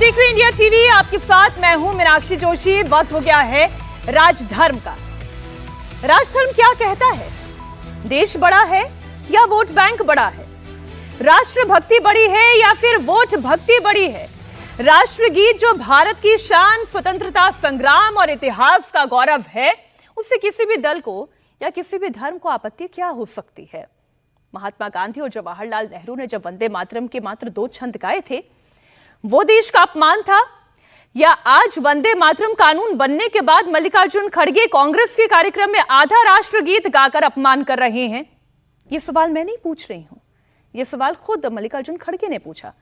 देख रहे हैं इंडिया टीवी, आपके साथ मैं हूं मीनाक्षी जोशी। वक्त हो गया है राजधर्म का। राजधर्म क्या कहता है? देश बड़ा है या वोट बैंक बड़ा है? राष्ट्रभक्ति बड़ी है या फिर वोट भक्ति बड़ी है? राष्ट्रगीत जो भारत की शान, स्वतंत्रता संग्राम और इतिहास का गौरव है, उससे किसी भी दल को या किसी भी धर्म को आपत्ति क्या हो सकती है? महात्मा गांधी और जवाहरलाल नेहरू ने जब वंदे मातरम के मात्र 2 छंद गाए थे, वो देश का अपमान था, या आज वंदे मातरम कानून बनने के बाद मल्लिकार्जुन खड़गे कांग्रेस के कार्यक्रम में आधा राष्ट्रगीत गाकर अपमान कर रहे हैं? ये सवाल मैं नहीं पूछ रही हूं, ये सवाल खुद मल्लिकार्जुन खड़गे ने पूछा।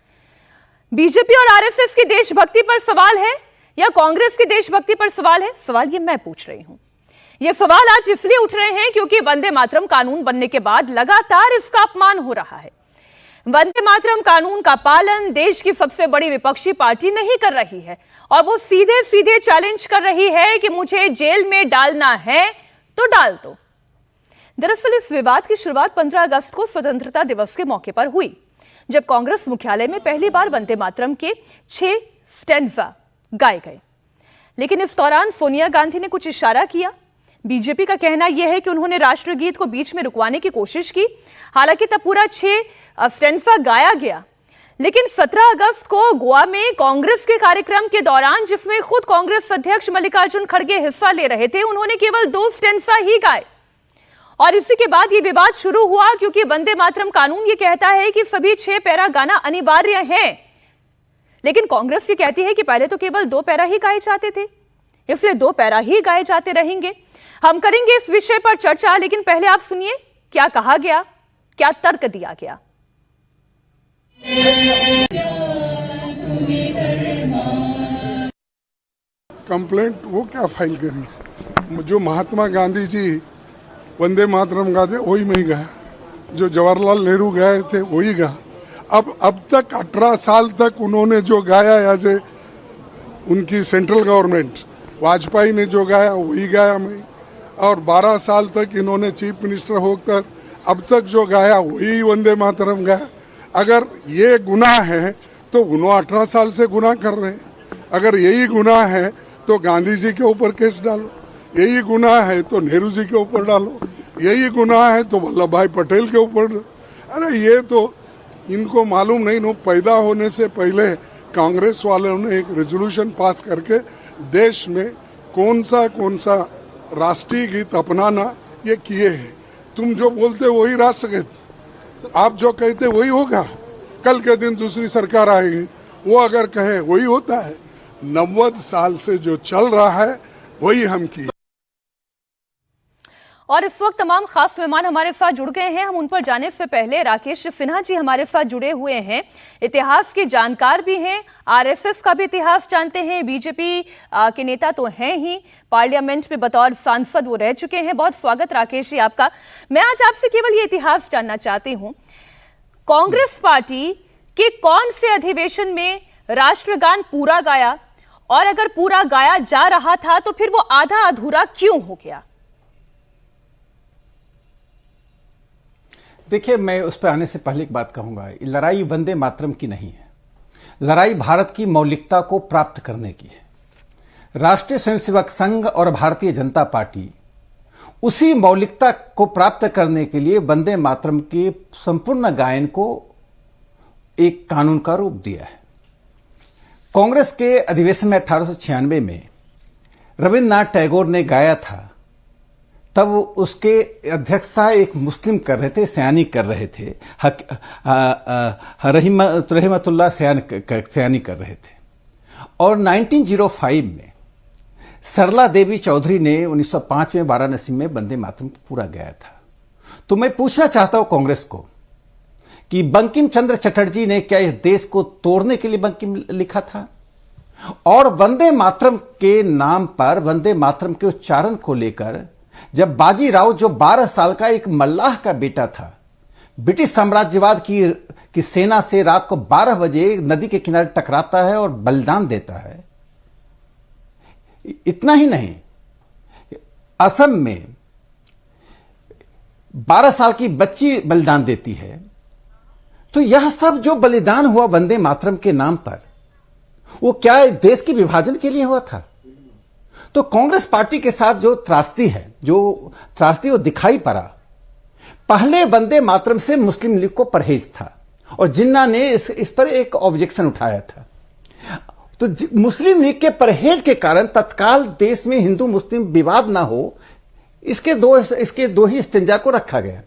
बीजेपी और आरएसएस की देशभक्ति पर सवाल है या कांग्रेस की देशभक्ति पर सवाल है? सवाल ये मैं पूछ रही हूं। ये सवाल आज इसलिए उठ रहे हैं क्योंकि वंदे मातरम कानून बनने के बाद लगातार इसका अपमान हो रहा है। वंदे मातरम कानून का पालन देश की सबसे बड़ी विपक्षी पार्टी नहीं कर रही है और वो सीधे सीधे चैलेंज कर रही है कि मुझे जेल में डालना है तो डाल दो। दरअसल इस विवाद की शुरुआत 15 अगस्त को स्वतंत्रता दिवस के मौके पर हुई, जब कांग्रेस मुख्यालय में पहली बार वंदे मातरम के 6 स्टैंजा गाए गए। लेकिन इस दौरान सोनिया गांधी ने कुछ इशारा किया। बीजेपी का कहना यह है कि उन्होंने राष्ट्रगीत को बीच में रुकवाने की कोशिश की। हालांकि तब पूरा 6 स्टैंजा गाया गया, लेकिन 17 अगस्त को गोवा में कांग्रेस के कार्यक्रम के दौरान, जिसमें खुद कांग्रेस अध्यक्ष मल्लिकार्जुन खड़गे हिस्सा ले रहे थे, उन्होंने केवल 2 स्टैंजा ही गाए। और इसी के बाद ये विवाद शुरू हुआ, क्योंकि वंदे मातरम कानून ये कहता है कि सभी 6 पैरा गाना अनिवार्य है, लेकिन कांग्रेस ये कहती है कि पहले तो केवल 2 पैरा ही गाए जाते थे, इसलिए 2 पैरा ही गाए जाते रहेंगे। हम करेंगे इस विषय पर चर्चा, लेकिन पहले आप सुनिए क्या कहा गया, क्या तर्क दिया गया। कंप्लेंट वो क्या फाइल करी? जो महात्मा गांधी जी वंदे मातरम गाते वही मैं गया, जो जवाहरलाल नेहरू गाए थे वही गा। अब तक 18 साल तक उन्होंने जो गाया, एज ए उनकी सेंट्रल गवर्नमेंट वाजपेयी ने जो गाया वही गाया मैं, और 12 साल तक इन्होंने चीफ मिनिस्टर होकर अब तक जो गाया वही वंदे मातरम गाया। अगर ये गुनाह है तो उन्होंने 18 साल से गुनाह कर रहे हैं। अगर यही गुनाह है तो गांधी जी के ऊपर केस डालो, यही गुनाह है तो नेहरू जी के ऊपर डालो, यही गुनाह है तो वल्लभ भाई पटेल के ऊपर डालो। अरे ये तो इनको मालूम नहीं, नो पैदा होने से पहले कांग्रेस वालों ने एक रेजोल्यूशन पास करके देश में कौन सा राष्ट्रीय गीत अपनाना ये किए हैं। तुम जो बोलते वही राष्ट्रगीत, आप जो कहते वही होगा। कल के दिन दूसरी सरकार आएगी, वो अगर कहे वही होता है। 90 साल से जो चल रहा है वही हम किए। और इस वक्त तमाम खास मेहमान हमारे साथ जुड़ गए हैं। हम उन पर जाने से पहले राकेश सिन्हा जी हमारे साथ जुड़े हुए हैं, इतिहास के जानकार भी हैं, आरएसएस का भी इतिहास जानते हैं, बीजेपी के नेता तो हैं ही, पार्लियामेंट में बतौर सांसद वो रह चुके हैं। बहुत स्वागत राकेश जी आपका। मैं आज आपसे केवल ये इतिहास जानना चाहती हूँ, कांग्रेस पार्टी के कौन से अधिवेशन में राष्ट्रगान पूरा गाया, और अगर पूरा गाया जा रहा था तो फिर वो आधा अधूरा क्यों हो गया? देखिए, मैं उस पर आने से पहले एक बात कहूंगा, लड़ाई वंदे मातरम की नहीं है, लड़ाई भारत की मौलिकता को प्राप्त करने की है। राष्ट्रीय स्वयंसेवक संघ और भारतीय जनता पार्टी उसी मौलिकता को प्राप्त करने के लिए वंदे मातरम के संपूर्ण गायन को एक कानून का रूप दिया है। कांग्रेस के अधिवेशन में 1896 में रविन्द्रनाथ टैगोर ने गाया था, तब उसके अध्यक्षता एक मुस्लिम कर रहे थे, सयानी कर रहे थे, रहमतुल्लाह सयानी कर रहे थे। और 1905 में सरला देवी चौधरी ने 1905 में वाराणसी में वंदे मातरम पूरा गाया था। तो मैं पूछना चाहता हूं कांग्रेस को कि बंकिम चंद्र चटर्जी ने क्या इस देश को तोड़ने के लिए बंकिम लिखा था? और वंदे मातरम के नाम पर, वंदे मातरम के उच्चारण को लेकर जब बाजीराव, जो 12 साल का एक मल्लाह का बेटा था, ब्रिटिश साम्राज्यवाद की सेना से रात को 12 बजे नदी के किनारे टकराता है और बलिदान देता है। इतना ही नहीं, असम में 12 साल की बच्ची बलिदान देती है। तो यह सब जो बलिदान हुआ वंदे मातरम के नाम पर, वो क्या देश के विभाजन के लिए हुआ था? तो कांग्रेस पार्टी के साथ जो त्रासदी वो दिखाई पड़ा। पहले वंदे मातरम से मुस्लिम लीग को परहेज था और जिन्ना ने इस पर एक ऑब्जेक्शन उठाया था। तो मुस्लिम लीग के परहेज के कारण तत्काल देश में हिंदू मुस्लिम विवाद ना हो, इसके दो ही स्टेंजा को रखा गया।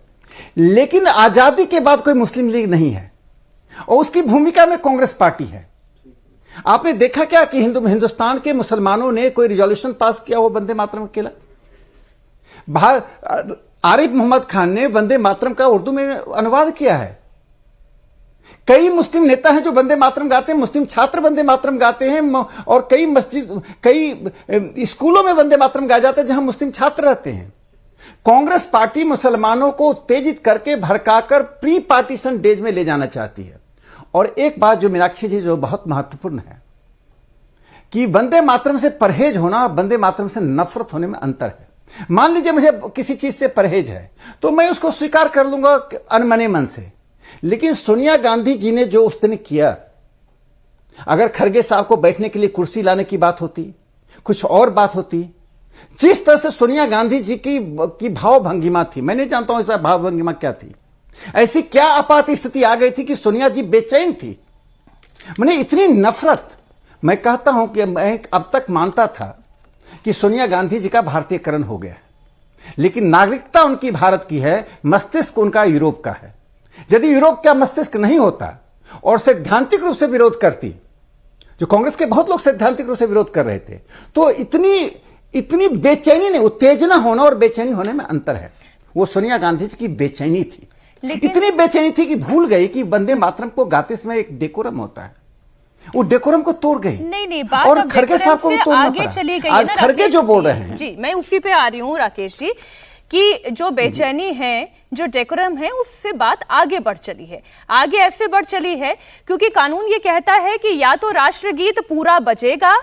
लेकिन आजादी के बाद कोई मुस्लिम लीग नहीं है और उसकी भूमिका में कांग्रेस पार्टी है। आपने देखा क्या कि हिंदुस्तान के मुसलमानों ने कोई रिजोल्यूशन पास किया हो वंदे मातरम के लिए? आरिफ मोहम्मद खान ने वंदे मातरम का उर्दू में अनुवाद किया है। कई मुस्लिम नेता हैं जो वंदे मातरम गाते हैं, मुस्लिम छात्र वंदे मातरम गाते हैं और कई स्कूलों में वंदे मातरम गाया जाता है जहां मुस्लिम छात्र रहते हैं। कांग्रेस पार्टी मुसलमानों को उत्तेजित करके भड़काकर प्री पार्टीशन डेज में ले जाना चाहती है। और एक बात जो मीनाक्षी जी जो बहुत महत्वपूर्ण है कि वंदे मातरम से परहेज होना, वंदे मातरम से नफरत होने में अंतर है। मान लीजिए मुझे किसी चीज से परहेज है तो मैं उसको स्वीकार कर लूंगा अनमने मन से, लेकिन सोनिया गांधी जी ने जो उस दिन किया, अगर खरगे साहब को बैठने के लिए कुर्सी लाने की बात होती, कुछ और बात होती, जिस तरह से सोनिया गांधी जी की भाव भंगिमा थी, मैं नहीं जानता हूं ऐसा भाव भंगिमा क्या थी, ऐसी क्या आपात स्थिति आ गई थी कि सोनिया जी बेचैन थी। मैंने इतनी नफरत, मैं कहता हूं कि मैं अब तक मानता था कि सोनिया गांधी जी का भारतीयकरण हो गया, लेकिन नागरिकता उनकी भारत की है, मस्तिष्क उनका यूरोप का है। यदि यूरोप का मस्तिष्क नहीं होता और सैद्धांतिक रूप से विरोध करती, जो कांग्रेस के बहुत लोग सैद्धांतिक रूप से विरोध कर रहे थे, तो इतनी बेचैनी नहीं, उत्तेजना होना और बेचैनी होने में अंतर है। वो सोनिया गांधी जी की बेचैनी थी, इतनी बेचैनी थी कि भूल गई कि वंदे मातरम को गाते समय एक डेकोरम होता है, वो डेकोरम को तोड़ गई। नहीं, बात और खरगे साहब को तोड़ना आगे पड़ा। चली गई आज है ना खरगे जो बोल रहे हैं जी, मैं उसी पे आ रही हूँ राकेश जी, कि जो बेचैनी है, जो डेकोरम है, उससे बात आगे बढ़ चली है। आगे ऐसे बढ़ चली है क्योंकि कानून ये कहता है कि या तो राष्ट्रगीत पूरा बजेगा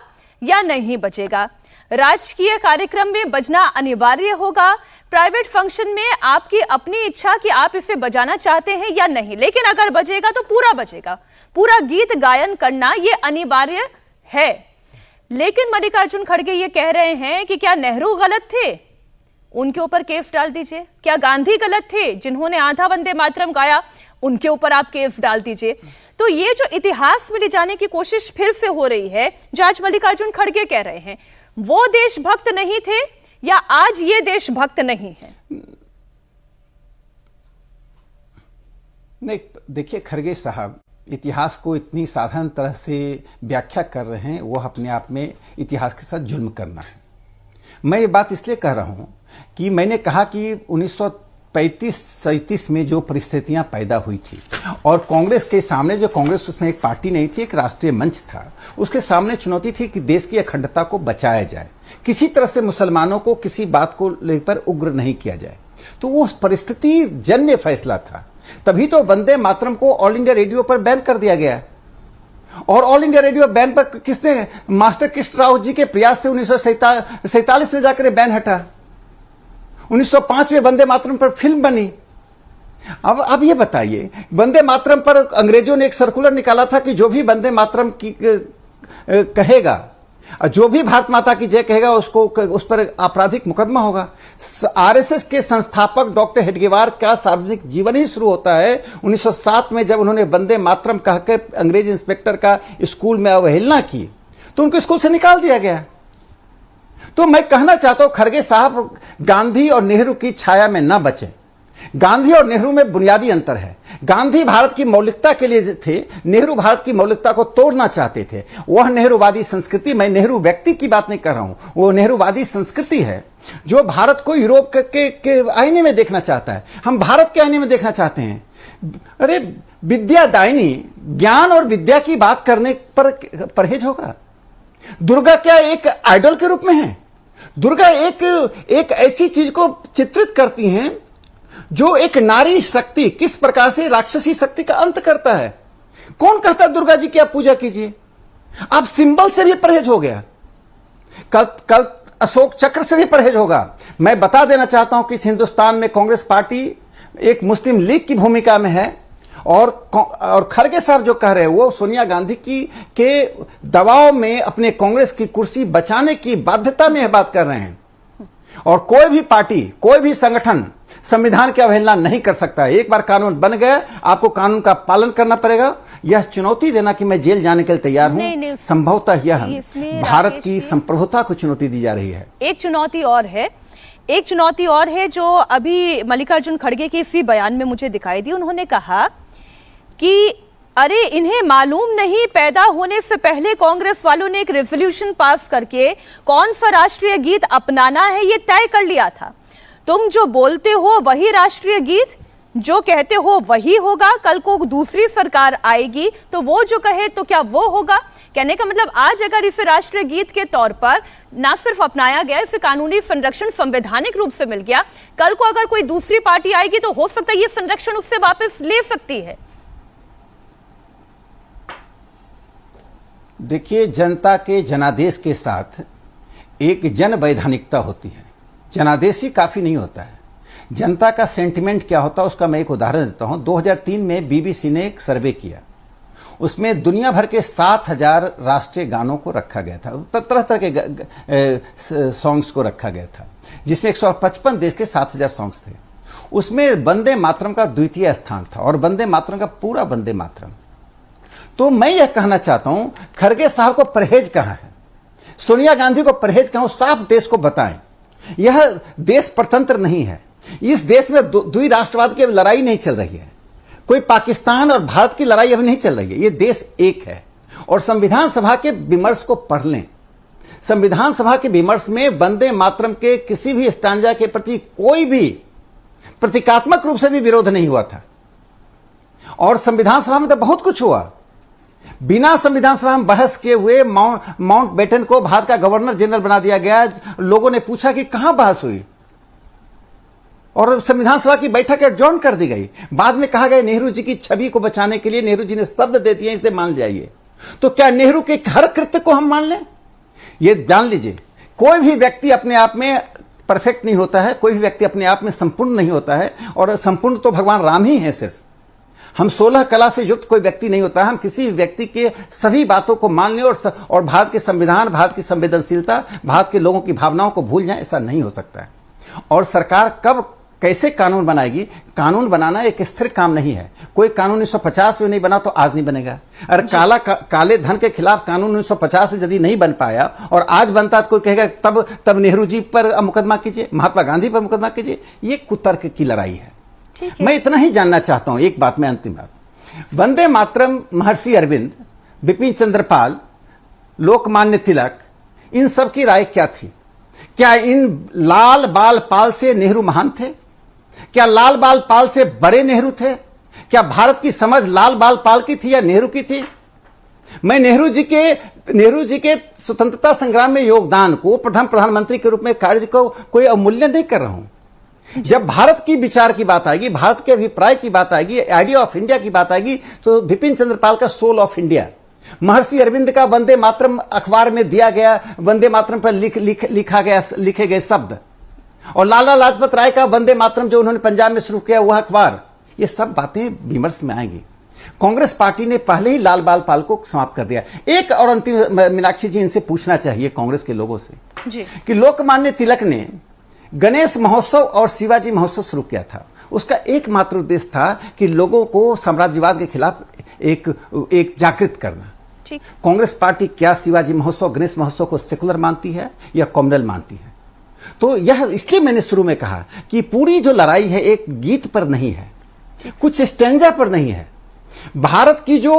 या नहीं बजेगा। राजकीय कार्यक्रम में बजना अनिवार्य होगा, प्राइवेट फंक्शन में आपकी अपनी इच्छा कि आप इसे बजाना चाहते हैं या नहीं, लेकिन अगर बजेगा तो पूरा बजेगा, पूरा गीत गायन करना ये अनिवार्य है। लेकिन मल्लिकार्जुन खड़गे ये कह रहे हैं कि क्या नेहरू गलत थे, उनके ऊपर केस डाल दीजिए। क्या गांधी गलत थे, जिन्होंने आधा वंदे मातरम गाया, उनके ऊपर आप केस डाल दीजिए। तो ये जो इतिहास में ले जाने की कोशिश फिर से हो रही है, जो आज मल्लिकार्जुन खड़गे कह रहे हैं, वो देशभक्त नहीं थे या आज ये देशभक्त नहीं है? नहीं, देखिए खरगे साहब इतिहास को इतनी साधारण तरह से व्याख्या कर रहे हैं, वो अपने आप में इतिहास के साथ जुल्म करना है। मैं ये बात इसलिए कह रहा हूं कि मैंने कहा कि 1935-37 में जो परिस्थितियां पैदा हुई थी और कांग्रेस के सामने, जो कांग्रेस उसमें एक पार्टी नहीं थी, एक राष्ट्रीय मंच था, उसके सामने चुनौती थी कि देश की अखंडता को बचाया जाए, किसी तरह से मुसलमानों को किसी बात को लेकर उग्र नहीं किया जाए। तो वो परिस्थिति जन्य फैसला था, तभी तो वंदे मातरम को ऑल इंडिया रेडियो पर बैन कर दिया गया। और ऑल इंडिया रेडियो बैन पर किसने, मास्टर कृष्ण राव जी के प्रयास से 1947 में जाकर बैन हटा। 1905 में वंदे मातरम पर फिल्म बनी। अब ये बताइए, वंदे मातरम पर अंग्रेजों ने एक सर्कुलर निकाला था कि जो भी वंदे मातरम की कहेगा, जो भी भारत माता की जय कहेगा, उसको उस पर आपराधिक मुकदमा होगा। आरएसएस के संस्थापक डॉक्टर हेडगेवार का सार्वजनिक जीवन ही शुरू होता है 1907 में, जब उन्होंने वंदे मातरम कहकर अंग्रेज इंस्पेक्टर का स्कूल में अवहेलना की तो उनको स्कूल से निकाल दिया गया। तो मैं कहना चाहता हूं खरगे साहब गांधी और नेहरू की छाया में न बचे। गांधी और नेहरू में बुनियादी अंतर है। गांधी भारत की मौलिकता के लिए थे, नेहरू भारत की मौलिकता को तोड़ना चाहते थे। वह नेहरूवादी संस्कृति, मैं नेहरू व्यक्ति की बात नहीं कर रहा हूं, वो नेहरूवादी संस्कृति है जो भारत को यूरोप के आईने में देखना चाहता है। हम भारत के आईने में देखना चाहते हैं। अरे विद्यादायिनी, ज्ञान और विद्या की बात करने पर परहेज होगा? दुर्गा क्या एक आइडल के रूप में है? दुर्गा एक ऐसी चीज को चित्रित करती हैं जो एक नारी शक्ति किस प्रकार से राक्षसी शक्ति का अंत करता है। कौन कहता है दुर्गा जी की आप पूजा कीजिए? आप सिंबल से भी परहेज हो गया, कल अशोक चक्र से भी परहेज होगा। मैं बता देना चाहता हूं कि इस हिंदुस्तान में कांग्रेस पार्टी एक मुस्लिम लीग की भूमिका में है और खड़गे साहब जो कह रहे हैं वो सोनिया गांधी की के दबाव में अपने कांग्रेस की कुर्सी बचाने की बाध्यता में यह बात कर रहे हैं। और कोई भी पार्टी, कोई भी संगठन संविधान की अवहेलना नहीं कर सकता है। एक बार कानून बन गया, आपको कानून का पालन करना पड़ेगा। यह चुनौती देना कि मैं जेल जाने के लिए तैयार हूं, संभवतः यह भारत की संप्रभुता को चुनौती दी जा रही है। एक चुनौती और है जो अभी मल्लिकार्जुन खड़गे के इसी बयान में मुझे दिखाई दी। उन्होंने कहा कि अरे इन्हें मालूम नहीं, पैदा होने से पहले कांग्रेस वालों ने एक रेजोल्यूशन पास करके कौन सा राष्ट्रीय गीत अपनाना है ये तय कर लिया था। तुम जो बोलते हो वही राष्ट्रीय गीत, जो कहते हो वही होगा। कल को दूसरी सरकार आएगी तो वो जो कहे तो क्या वो होगा। कहने का मतलब आज अगर इसे राष्ट्रीय गीत के तौर पर ना सिर्फ अपनाया गया, इसे कानूनी संरक्षण संवैधानिक रूप से मिल गया, कल को अगर कोई दूसरी पार्टी आएगी तो हो सकता है ये संरक्षण उससे वापस ले सकती है। देखिए, जनता के जनादेश के साथ एक जन वैधानिकता होती है। जनादेश ही काफी नहीं होता है। जनता का सेंटिमेंट क्या होता है उसका मैं एक उदाहरण देता हूं। 2003 में बीबीसी ने एक सर्वे किया, उसमें दुनिया भर के 7000 राष्ट्रीय गानों को रखा गया था, तरह तरह के सॉन्ग्स को रखा गया था, जिसमें 155 देश के 7000 सॉन्ग्स थे। उसमें वंदे मातरम का द्वितीय स्थान था और वंदे मातरम का पूरा वंदे मातरम। तो मैं यह कहना चाहता हूं, खड़गे साहब को परहेज कहां है, सोनिया गांधी को परहेज कहां, साफ देश को बताएं। यह देश परतंत्र नहीं है। इस देश में द्वि राष्ट्रवाद की लड़ाई नहीं चल रही है। कोई पाकिस्तान और भारत की लड़ाई अभी नहीं चल रही है। यह देश एक है। और संविधान सभा के विमर्श को पढ़ लें। संविधान सभा के विमर्श में वंदे मातरम के किसी भी स्टांजा के प्रति कोई भी प्रतीकात्मक रूप से भी विरोध नहीं हुआ था। और संविधान सभा में तो बहुत कुछ हुआ। बिना संविधान सभा में बहस किए हुए माउंट बेटन को भारत का गवर्नर जनरल बना दिया गया। लोगों ने पूछा कि कहां बहस हुई और संविधान सभा की बैठक एडजॉर्न कर दी गई। बाद में कहा गया नेहरू जी की छवि को बचाने के लिए नेहरू जी ने शब्द दे दिए, इसे मान जाइए। तो क्या नेहरू के हर कृत्य को हम मान लें? ये जान लीजिए, कोई भी व्यक्ति अपने आप में परफेक्ट नहीं होता है, कोई भी व्यक्ति अपने आप में संपूर्ण नहीं होता है। और संपूर्ण तो भगवान राम ही है। सिर्फ हम 16 कला से युक्त कोई व्यक्ति नहीं होता। हम किसी भी व्यक्ति के सभी बातों को मान लें और भारत के संविधान, भारत की संवेदनशीलता, भारत के लोगों की भावनाओं को भूल जाएं, ऐसा नहीं हो सकता है। और सरकार कब कैसे कानून बनाएगी? कानून बनाना एक स्थिर काम नहीं है। कोई कानून 1950 में नहीं बना तो आज नहीं बनेगा। अरे काले धन के खिलाफ कानून 1950 में यदि नहीं बन पाया और आज बनता तो कोई कहेगा तब नेहरू जी पर मुकदमा कीजिए, महात्मा गांधी पर मुकदमा कीजिए। ये कुतर्क की लड़ाई है। मैं इतना ही जानना चाहता हूं, एक बात में, अंतिम बात। वंदे मातरम, महर्षि अरविंद, बिपिन चंद्र पाल, लोकमान्य तिलक, इन सब की राय क्या थी? क्या इन लाल बाल पाल से नेहरू महान थे? क्या लाल बाल पाल से बड़े नेहरू थे? क्या भारत की समझ लाल बाल पाल की थी या नेहरू की थी? मैं नेहरू जी के स्वतंत्रता संग्राम में योगदान को प्रधानमंत्री के रूप में कार्य को कोई अवमूल्य नहीं कर रहा हूं। जब भारत की विचार की बात आएगी, भारत के अभिप्राय की बात आएगी, आइडिया ऑफ इंडिया की बात आएगी, तो बिपिन चंद्र पाल का सोल ऑफ इंडिया, महर्षि अरविंद का वंदे मातरम अखबार में दिया गया, वंदे मातरम पर लिखे गए शब्द, और लाला लाजपत राय का वंदे मातरम जो उन्होंने पंजाब में शुरू किया वह अखबार, ये सब बातें विमर्श में आएंगी। कांग्रेस पार्टी ने पहले ही लाल बाल पाल को समाप्त कर दिया। एक और अंतिम, मीनाक्षी जी, इनसे पूछना चाहिए कांग्रेस के लोगों से जी, कि लोकमान्य तिलक ने गणेश महोत्सव और शिवाजी महोत्सव शुरू किया था। उसका एकमात्र उद्देश्य था कि लोगों को साम्राज्यवाद के खिलाफ एक जागृत करना। कांग्रेस पार्टी क्या शिवाजी महोत्सव, गणेश महोत्सव को सेकुलर मानती है या कॉम्युनल मानती है? तो यह इसलिए मैंने शुरू में कहा कि पूरी जो लड़ाई है एक गीत पर नहीं है, कुछ स्टैंजा पर नहीं है। भारत की जो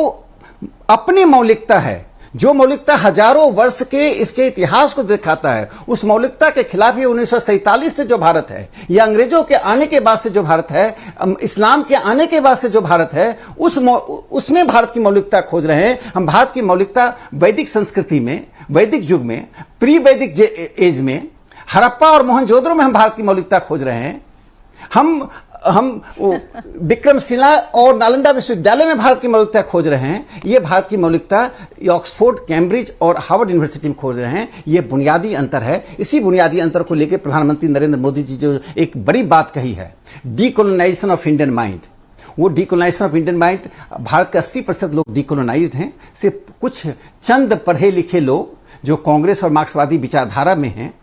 अपनी मौलिकता है, जो मौलिकता हजारों वर्ष के इसके इतिहास को दिखाता है, उस मौलिकता के खिलाफ ही 1947 से जो भारत है, या अंग्रेजों के आने के बाद से जो भारत है, इस्लाम के आने के बाद से जो भारत है, उसमें भारत की मौलिकता खोज रहे हैं। हम भारत की मौलिकता वैदिक संस्कृति में, वैदिक युग में, प्री वैदिक एज में, हड़प्पा और मोहनजोदड़ो में हम भारत की मौलिकता खोज रहे हैं। हम विक्रमशिला और नालंदा विश्वविद्यालय में भारत की मौलिकता खोज रहे हैं। ये भारत की मौलिकता ऑक्सफोर्ड, कैम्ब्रिज और हार्वर्ड यूनिवर्सिटी में खोज रहे हैं। ये बुनियादी अंतर है। इसी बुनियादी अंतर को लेकर प्रधानमंत्री नरेंद्र मोदी जी जो एक बड़ी बात कही है, डीकोलोनाइजेशन ऑफ इंडियन माइंड, वो decolonisation of Indian mind, Bharat के 80% लोग डीकोलोनाइज्ड हैं। सिर्फ कुछ चंद पढ़े लिखे लोग जो कांग्रेस और मार्क्सवादी विचारधारा में हैं,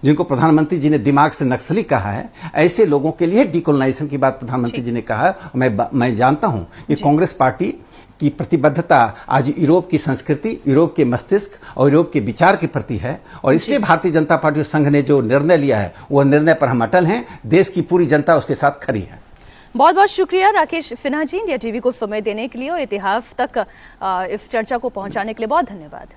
जिनको प्रधानमंत्री जी ने दिमाग से नक्सली कहा है, ऐसे लोगों के लिए डीकोलोनाइजेशन की बात प्रधानमंत्री जी ने कहा। मैं जानता हूं कि कांग्रेस पार्टी की प्रतिबद्धता आज यूरोप की संस्कृति, यूरोप के मस्तिष्क और यूरोप के विचार के प्रति है, और इसलिए भारतीय जनता पार्टी संघ ने जो निर्णय लिया है वह निर्णय पर हम अटल हैं। देश की पूरी जनता उसके साथ खड़ी है। बहुत बहुत शुक्रिया राकेश सिन्हा जी, इंडिया टीवी को समय देने के लिए और इतिहास तक इस चर्चा को पहुंचाने के लिए बहुत धन्यवाद।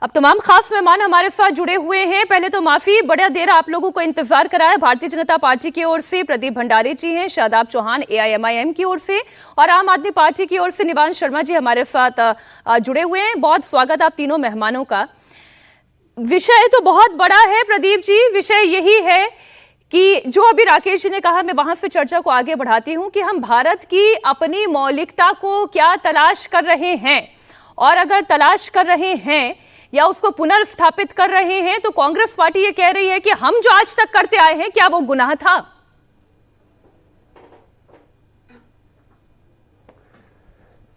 अब तमाम खास मेहमान हमारे साथ जुड़े हुए हैं। पहले तो माफी, बड़ा देर आप लोगों को इंतजार कराया। भारतीय जनता पार्टी की ओर से प्रदीप भंडारी जी हैं, शादाब चौहान AIMIM की ओर से, और आम आदमी पार्टी की ओर से निवांश शर्मा जी हमारे साथ जुड़े हुए हैं। बहुत स्वागत आप तीनों मेहमानों का। विषय तो बहुत बड़ा है प्रदीप जी, विषय यही है कि जो अभी राकेश जी ने कहा, मैं वहां से चर्चा को आगे बढ़ाती हूं कि हम भारत की अपनी मौलिकता को क्या तलाश कर रहे हैं, और अगर तलाश कर रहे हैं या उसको पुनर्स्थापित कर रहे हैं तो कांग्रेस पार्टी ये कह रही है कि हम जो आज तक करते आए हैं क्या वो गुनाह था?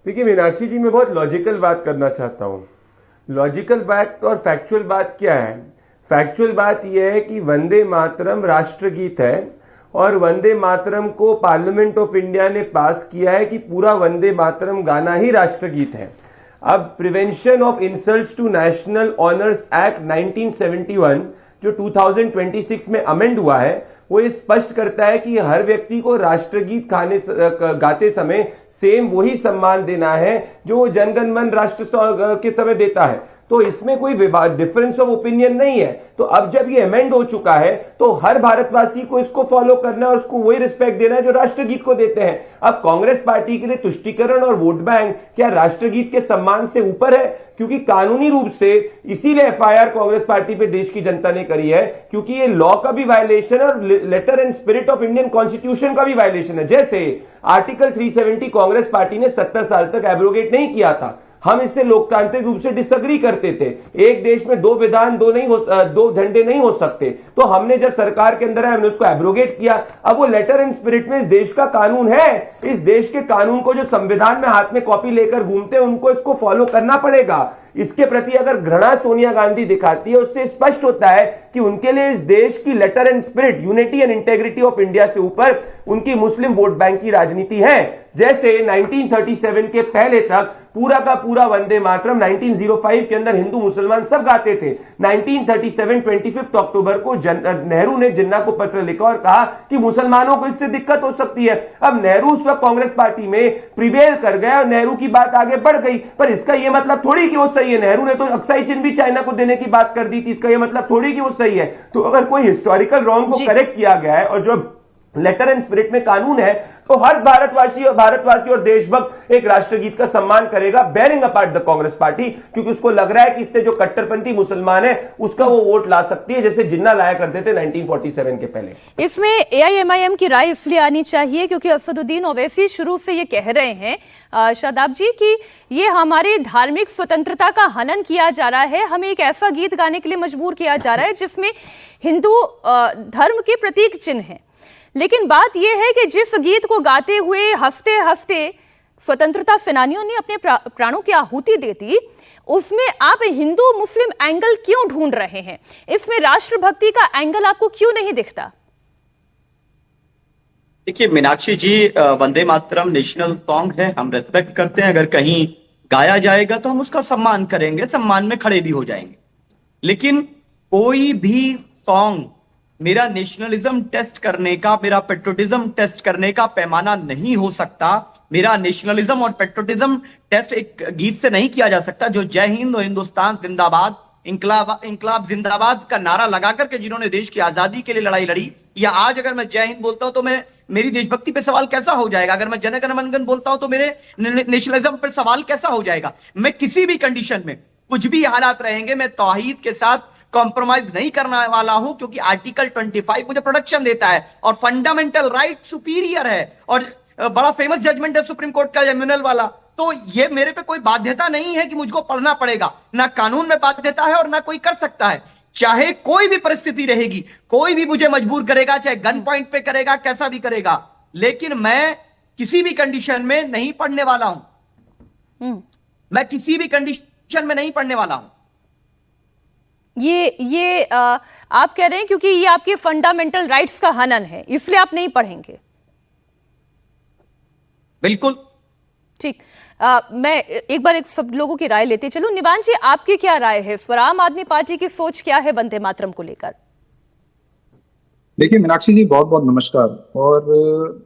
देखिए मीनाक्षी जी, मैं बहुत लॉजिकल बात करना चाहता हूं। लॉजिकल बात और फैक्चुअल बात क्या है? फैक्चुअल बात यह है कि वंदे मातरम राष्ट्रगीत है, और वंदे मातरम को पार्लियामेंट ऑफ इंडिया ने पास किया है कि पूरा वंदे मातरम गाना ही राष्ट्रगीत है। अब prevention of insults to national honours act 1971 जो 2026 में अमेंड हुआ है, वो ये स्पष्ट करता है कि हर व्यक्ति को राष्ट्रगीत गाते समय सेम वही सम्मान देना है जो जनगण मन राष्ट्र के समय देता है। तो इसमें कोई डिफरेंस ऑफ ओपिनियन नहीं है। तो अब जब ये अमेंड हो चुका है तो हर भारतवासी को इसको फॉलो करना है और उसको वही रिस्पेक्ट देना है जो राष्ट्रगीत को देते हैं। अब कांग्रेस पार्टी के लिए तुष्टीकरण और वोट बैंक क्या राष्ट्रगीत के सम्मान से ऊपर है? क्योंकि कानूनी रूप से इसीलिए FIR कांग्रेस पार्टी पे देश की जनता ने करी है, क्योंकि ये लॉ का भी वायलेशन है और letter and spirit of Indian constitution का भी वायलेशन है। जैसे आर्टिकल 370 कांग्रेस पार्टी ने 70 साल तक एब्रोगेट नहीं किया था। हम इससे लोकतांत्रिक रूप से डिसएग्री करते थे। एक देश में 2 विधान 2 झंडे नहीं हो सकते। तो हमने जब सरकार के अंदर है हमने उसको एब्रोगेट किया। अब वो लेटर एंड स्पिरिट में इस देश का कानून है। इस देश के कानून को जो संविधान में हाथ में कॉपी लेकर घूमते हैं उनको इसको फॉलो करना पड़ेगा। इसके प्रति अगर घृणा सोनिया गांधी दिखाती है, उससे स्पष्ट होता है कि उनके लिए इस देश की letter and spirit, unity and integrity of India से ऊपर उनकी मुस्लिम वोट बैंक की राजनीति है। जैसे 1937 के पहले तक पूरा का पूरा वंदे मातरम 1905 के अंदर हिंदू मुसलमान सब गाते थे। 1937 25 अक्टूबर को नेहरू ने जिन्ना को पत्र लिखा और कहा कि मुसलमानों को इससे दिक्कत हो सकती है। अब नेहरू उस वक्त कांग्रेस पार्टी में प्रिवेल कर गया और नेहरू की बात आगे बढ़ गई, पर इसका यह मतलब थोड़ी कि वो सही है। नेहरू ने तो अक्साई चिन्ह भी चाइना को देने की बात कर दी थी, इसका यह मतलब थोड़ी कि वो सही है। तो अगर कोई हिस्टोरिकल रॉन्ग को करेक्ट किया गया है और जो लेटर एंड स्पिरिट में कानून है, तो हर भारतवासी और देशभक्त एक राष्ट्रगीत का सम्मान करेगा, bearing apart the Congress party, क्योंकि उसको लग रहा है कि इससे जो कट्टरपंथी मुसलमान है उसका वो वोट ला सकती है, जैसे जिन्ना लाया करते थे 1947 के पहले। इसमें AIMIM की राय इसलिए आनी चाहिए क्योंकि असदुद्दीन ओवैसी शुरू से ये कह रहे हैं शादाब जी कि ये हमारी धार्मिक स्वतंत्रता का हनन किया जा रहा है, हमें एक ऐसा गीत गाने के लिए मजबूर किया जा रहा है जिसमें हिंदू धर्म के प्रतीक चिन्ह है। लेकिन बात यह है कि जिस गीत को गाते हुए हंसते हंसते स्वतंत्रता सेनानियों ने अपने प्राणों की आहुति दे दी, उसमें आप हिंदू मुस्लिम एंगल क्यों ढूंढ रहे हैं? इसमें राष्ट्रभक्ति का एंगल आपको क्यों नहीं दिखता? देखिए मीनाक्षी जी, वंदे मातरम नेशनल सॉन्ग है, हम रेस्पेक्ट करते हैं। अगर कहीं गाया जाएगा तो हम उसका सम्मान करेंगे, सम्मान में खड़े भी हो जाएंगे। लेकिन कोई भी सॉन्ग मेरा नेशनलिज्म टेस्ट करने का, मेरा पेट्रोटिज्म टेस्ट करने का पैमाना नहीं हो सकता। मेरा नेशनलिज्म और पेट्रोटिज्म टेस्ट एक गीत से नहीं किया जा सकता। जो जय हिंद और हिंदुस्तान जिंदाबाद, इंकलाब जिंदाबाद का नारा लगा करके जिन्होंने देश की आजादी के लिए लड़ाई लड़ी, या आज अगर मैं जय हिंद बोलता हूं तो मेरी देशभक्ति पे सवाल कैसा हो जाएगा? अगर मैं जन गण मन गण बोलता हूं तो मेरे नेशनलिज्म पर सवाल कैसा हो जाएगा? मैं किसी भी कंडीशन में, कुछ भी हालात रहेंगे, मैं तौहीद के साथ कॉम्प्रोमाइज नहीं करने वाला हूं, क्योंकि आर्टिकल 25 मुझे प्रोटेक्शन देता है और फंडामेंटल राइट सुपीरियर है, और बड़ा फेमस जजमेंट है सुप्रीम कोर्ट का ट्रिब्यूनल वाला। तो ये मेरे पे कोई बाध्यता नहीं है कि मुझको पढ़ना पड़ेगा, ना कानून में बाध्यता है और ना कोई कर सकता है। चाहे कोई भी परिस्थिति रहेगी, कोई भी मुझे मजबूर करेगा, चाहे गन पॉइंट पे करेगा, कैसा भी करेगा, लेकिन मैं किसी भी कंडीशन में नहीं पढ़ने वाला हूं। मैं किसी भी कंडीशन में नहीं पढ़ने वाला हूं। आप कह रहे हैं क्योंकि ये आपके फंडामेंटल राइट्स का हनन है, इसलिए आप नहीं पढ़ेंगे। बिल्कुल ठीक। मैं एक बार सब लोगों की राय लेते चलो। निवान जी, आपकी क्या राय है? इस पर आम आदमी पार्टी की सोच क्या है वंदे मातरम को लेकर? देखिए मीनाक्षी जी, बहुत बहुत नमस्कार। और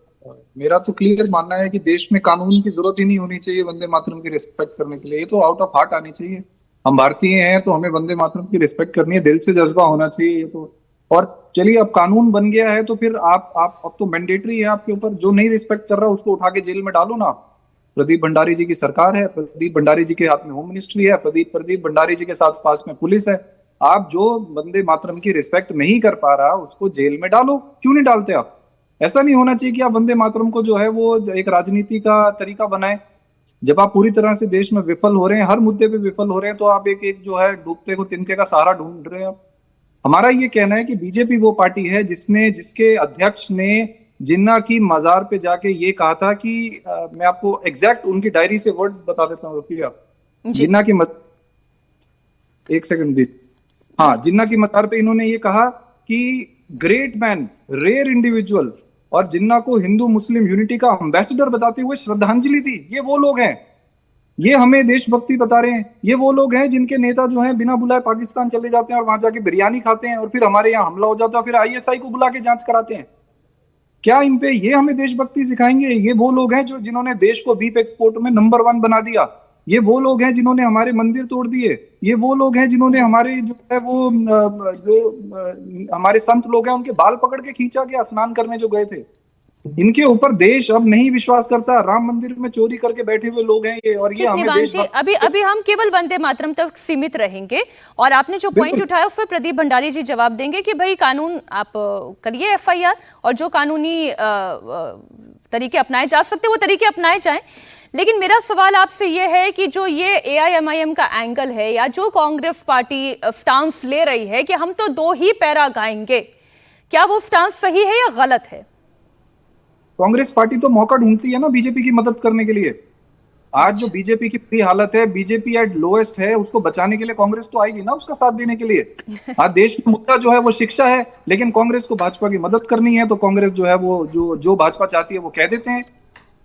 मेरा तो क्लियर मानना है कि देश में कानून की जरूरत ही नहीं होनी चाहिए वंदे मातरम की रिस्पेक्ट करने के लिए। ये तो आउट ऑफ हार्ट आनी चाहिए। हम भारतीय हैं तो हमें वंदे मातरम की रिस्पेक्ट करनी है, दिल से जज्बा होना चाहिए ये तो। और चलिए, अब कानून बन गया है तो फिर आप अब तो मैंडेटरी है आपके ऊपर। जो नहीं रिस्पेक्ट कर रहा उसको उठा के जेल में डालो ना। प्रदीप भंडारी जी की सरकार है, प्रदीप भंडारी जी के हाथ में होम मिनिस्ट्री है, प्रदीप भंडारी जी के साथ पास में पुलिस है। आप जो वंदे मातरम की रिस्पेक्ट नहीं कर पा रहा उसको जेल में डालो। क्यों नहीं डालते आप? ऐसा नहीं होना चाहिए कि आप वंदे मातरम को जो है वो एक राजनीति का तरीका बनाए। जब आप पूरी तरह से देश में विफल हो रहे हैं, हर मुद्दे पे विफल हो रहे हैं, तो आप एक जो है डूबते को तिनके का सहारा ढूंढ रहे हैं आप। हमारा ये कहना है कि बीजेपी वो पार्टी है जिसके अध्यक्ष ने जिन्ना की मजार पे जाके ये कहा था कि मैं आपको एग्जैक्ट उनकी डायरी से वर्ड बता देता हूँ, रुकिए आप। जिन्ना की एक सेकंड दीजिए। हाँ, जिन्ना की मजार पे इन्होंने ये कहा कि ग्रेट मैन, रेयर इंडिविजुअल, और जिन्ना को हिंदू मुस्लिम यूनिटी का एम्बेसडर बताते हुए श्रद्धांजलि दी। ये वो लोग हैं, ये हमें देशभक्ति बता रहे हैं। ये वो लोग हैं जिनके नेता जो हैं बिना बुलाए पाकिस्तान चले जाते हैं और वहां जाके बिरयानी खाते हैं, और फिर हमारे यहाँ हमला हो जाता है, फिर आईएसआई को बुला के जांच कराते हैं। क्या इन पे ये हमें देशभक्ति सिखाएंगे? ये वो लोग हैं जिन्होंने देश को बीफ एक्सपोर्ट में नंबर 1 बना दिया। ये वो लोग हैं जिन्होंने हमारे मंदिर तोड़ दिए। ये वो लोग हैं जिन्होंने हमारे जो है वो हमारे संत लोग हैं उनके बाल पकड़ के खींचा के स्नान करने जो गए थे। इनके ऊपर देश अब नहीं विश्वास करता। राम मंदिर में चोरी करके बैठे हुए लोग हैं ये, और ये हमें देश अभी हम केवल वंदे मातरम तक सीमित रहेंगे, और आपने जो पॉइंट उठाया उस पर प्रदीप भंडारी जी जवाब देंगे कि भाई कानून आप करिए एफआईआर, और जो कानूनी तरीके अपनाए जा सकते वो तरीके अपनाए जाएं। लेकिन मेरा सवाल आपसे यह है कि जो ये एआईएमआईएम का एंगल है, या जो कांग्रेस पार्टी स्टांस ले रही है कि हम तो 2 ही पैरा गाएंगे, क्या वो स्टांस सही है या गलत है? कांग्रेस पार्टी तो मौका ढूंढती है ना बीजेपी की मदद करने के लिए। आज जो बीजेपी की पूरी हालत है, बीजेपी एट लोएस्ट है, उसको बचाने के लिए कांग्रेस तो आएगी ना उसका साथ देने के लिए। आज देश का मुद्दा जो है वो शिक्षा है, लेकिन कांग्रेस को भाजपा की मदद करनी है तो कांग्रेस जो है वो जो भाजपा चाहती है वो कह देते हैं।